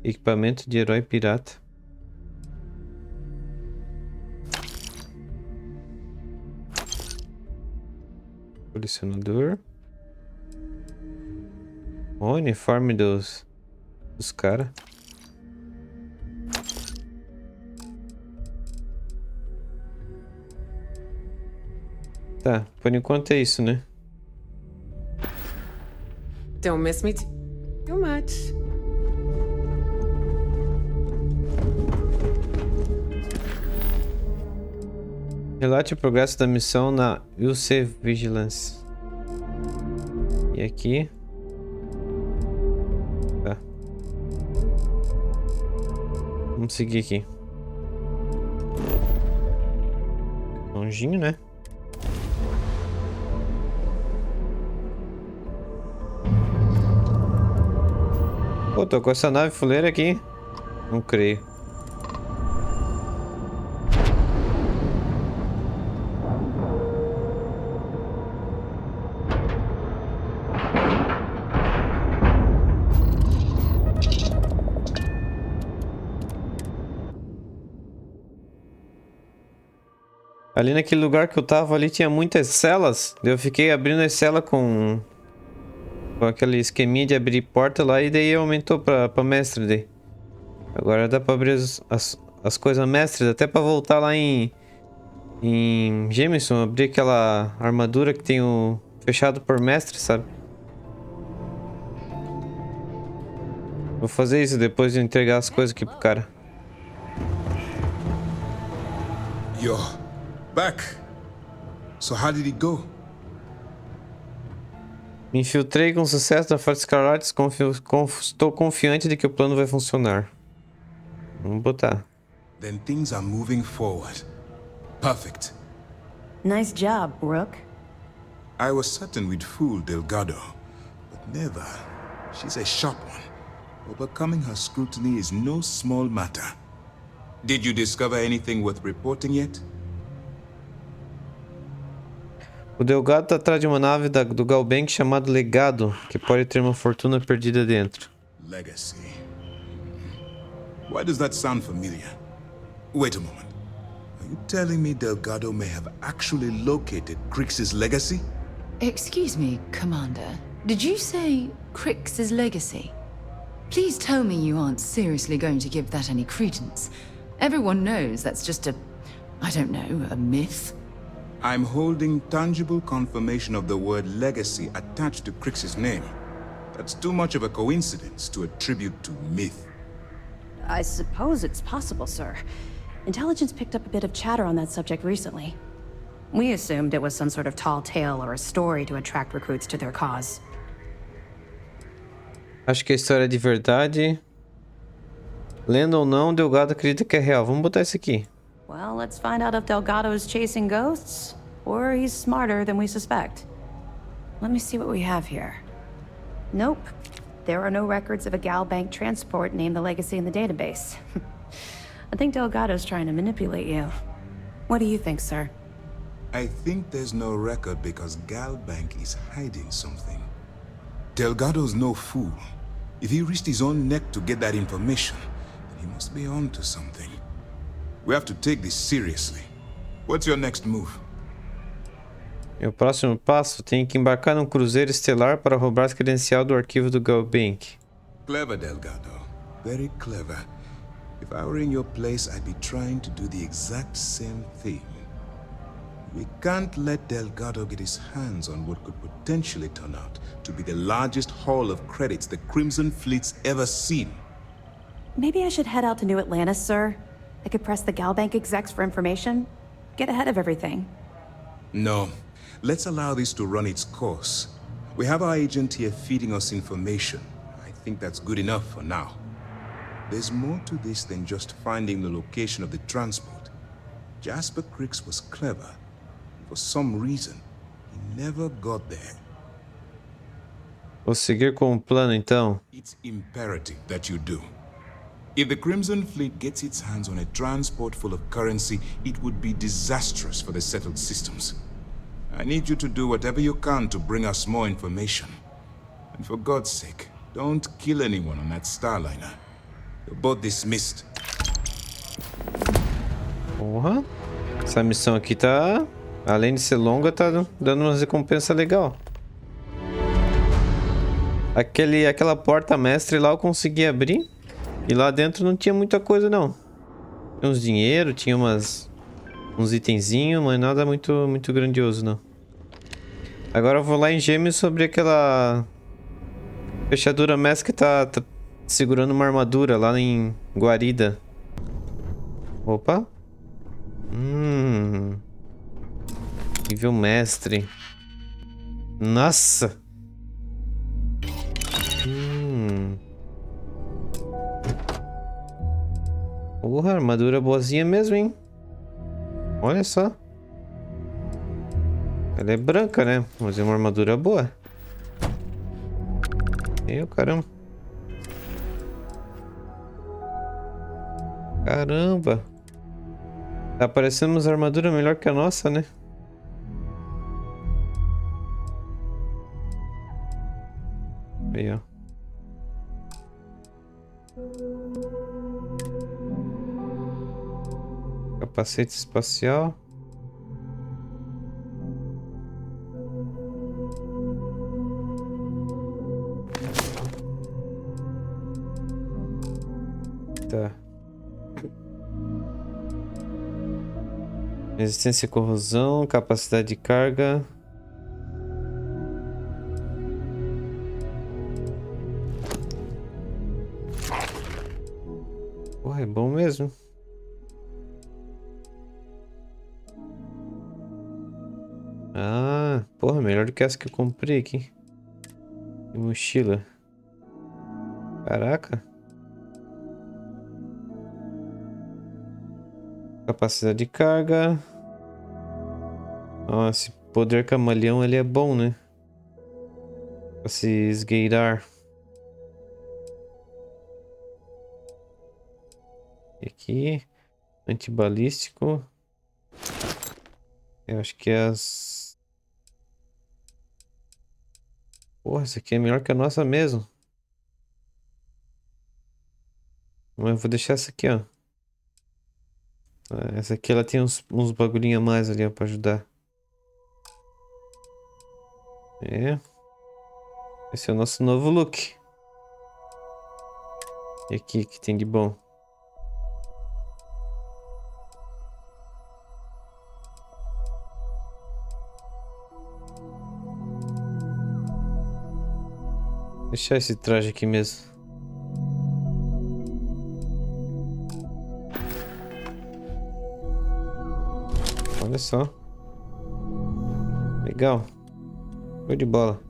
Equipamento de herói pirata. Colecionador. O uniforme dos caras. Tá, por enquanto é isso, né? Don't miss me too much. Relate o progresso da missão na UC Vigilance. E aqui. Tá. Vamos seguir aqui. Longinho, né? Pô, tô com essa nave fuleira aqui. Não creio. Ali naquele lugar que eu tava ali tinha muitas celas. Eu fiquei abrindo as celas com aquele esqueminha de abrir porta lá e daí aumentou pra mestre daí. Agora dá pra abrir as coisas mestres, até pra voltar lá em Jameson, abrir aquela armadura que tem o fechado por mestre, sabe? Vou fazer isso depois de entregar as coisas aqui pro cara. You're back. So how did it go? Me infiltrei com sucesso na Frota Escarlate. Estou confiante de que o plano vai funcionar. Vamos botar. Then things are moving forward. Perfect. Nice job, Rook. I was certain we'd fool Delgado, but never. She's a sharp one. Overcoming her scrutiny is no small matter. Did you discover anything worth reporting yet? O Delgado tá atrás de uma nave do Galbank chamada Legado, que pode ter uma fortuna perdida dentro. Legacy. Why does that sound familiar? Wait a moment. Are you telling me Delgado may have actually located Crix's legacy? Excuse me, Commander. Did you say Crix's legacy? Please tell me you aren't seriously going to give that any credence. Everyone knows that's just I don't know, a myth. I'm holding tangible confirmation of the word legacy attached to Crix's name. That's too much of a coincidence to attribute to myth. I suppose it's possible, sir. Intelligence picked up a bit of chatter on that subject recently. We assumed it was some sort of tall tale or a story to attract recruits to their cause. Acho que a história é de verdade. Lenda ou não, Delgado acredita que é real. Vamos botar isso aqui. Well, let's find out if Delgado's chasing ghosts, or he's smarter than we suspect. Let me see what we have here. Nope. There are no records of a Galbank transport named the Legacy in the database. I think Delgado's trying to manipulate you. What do you think, sir? I think there's no record because Galbank is hiding something. Delgado's no fool. If he risked his own neck to get that information, then he must be on to something. We have to take this seriously. What's your next move? Meu próximo passo, tenho que embarcar num cruzeiro estelar para roubar as credencial do arquivo do Galbank. Clever, Delgado. Very clever. If I were in your place, I'd be trying to do the exact same thing. We can't let Delgado get his hands on what could potentially turn out to be the largest haul of credits the Crimson Fleet's ever seen. Maybe I should head out to New Atlantis, sir. I could press the Galbank execs for information. Get ahead of everything. No. Let's allow this to run its course. We have our agent here feeding us information. I think that's good enough for now. There's more to this than just finding the location of the transport. Jasper Crix was clever. For some reason, he never got there. Vou seguir com o plano, então. It's imperative that you do. If the Crimson Fleet gets its hands on a transport full of currency, it would be disastrous for the settled systems. I need you to do whatever you can to bring us more information. And for God's sake, don't kill anyone on that Starliner. You're both dismissed. Porra. Essa missão aqui tá... Além de ser longa, tá dando uma recompensa legal. Aquela porta mestre lá eu consegui abrir. E lá dentro não tinha muita coisa, não. Tinha uns dinheiro, tinha uns itenzinhos, mas nada muito grandioso, não. Agora eu vou lá em Gêmeos sobre aquela fechadura mestre que tá segurando uma armadura lá em Guarida. Opa. Nível mestre. Nossa. Porra, armadura boazinha mesmo, hein? Olha só. Ela é branca, né? Mas é uma armadura boa. Meu caramba. Caramba. Tá parecendo umas armaduras melhor que a nossa, né? Aí, ó. Capacete espacial. Tá. Resistência à corrosão, capacidade de carga. Porra, é bom mesmo. Ah, porra, melhor do que essa que eu comprei aqui. Que mochila. Caraca. Capacidade de carga. Nossa, esse poder camaleão ele é bom, né? Pra se esgueirar. E aqui, antibalístico. Eu acho que é as... Porra, essa aqui é melhor que a nossa mesmo. Mas eu vou deixar essa aqui, ó. Essa aqui ela tem uns bagulhinho a mais ali, ó, pra ajudar. É. Esse é o nosso novo look. E aqui, que tem de bom? Deixar esse traje aqui mesmo. Olha só. Legal. Show de bola.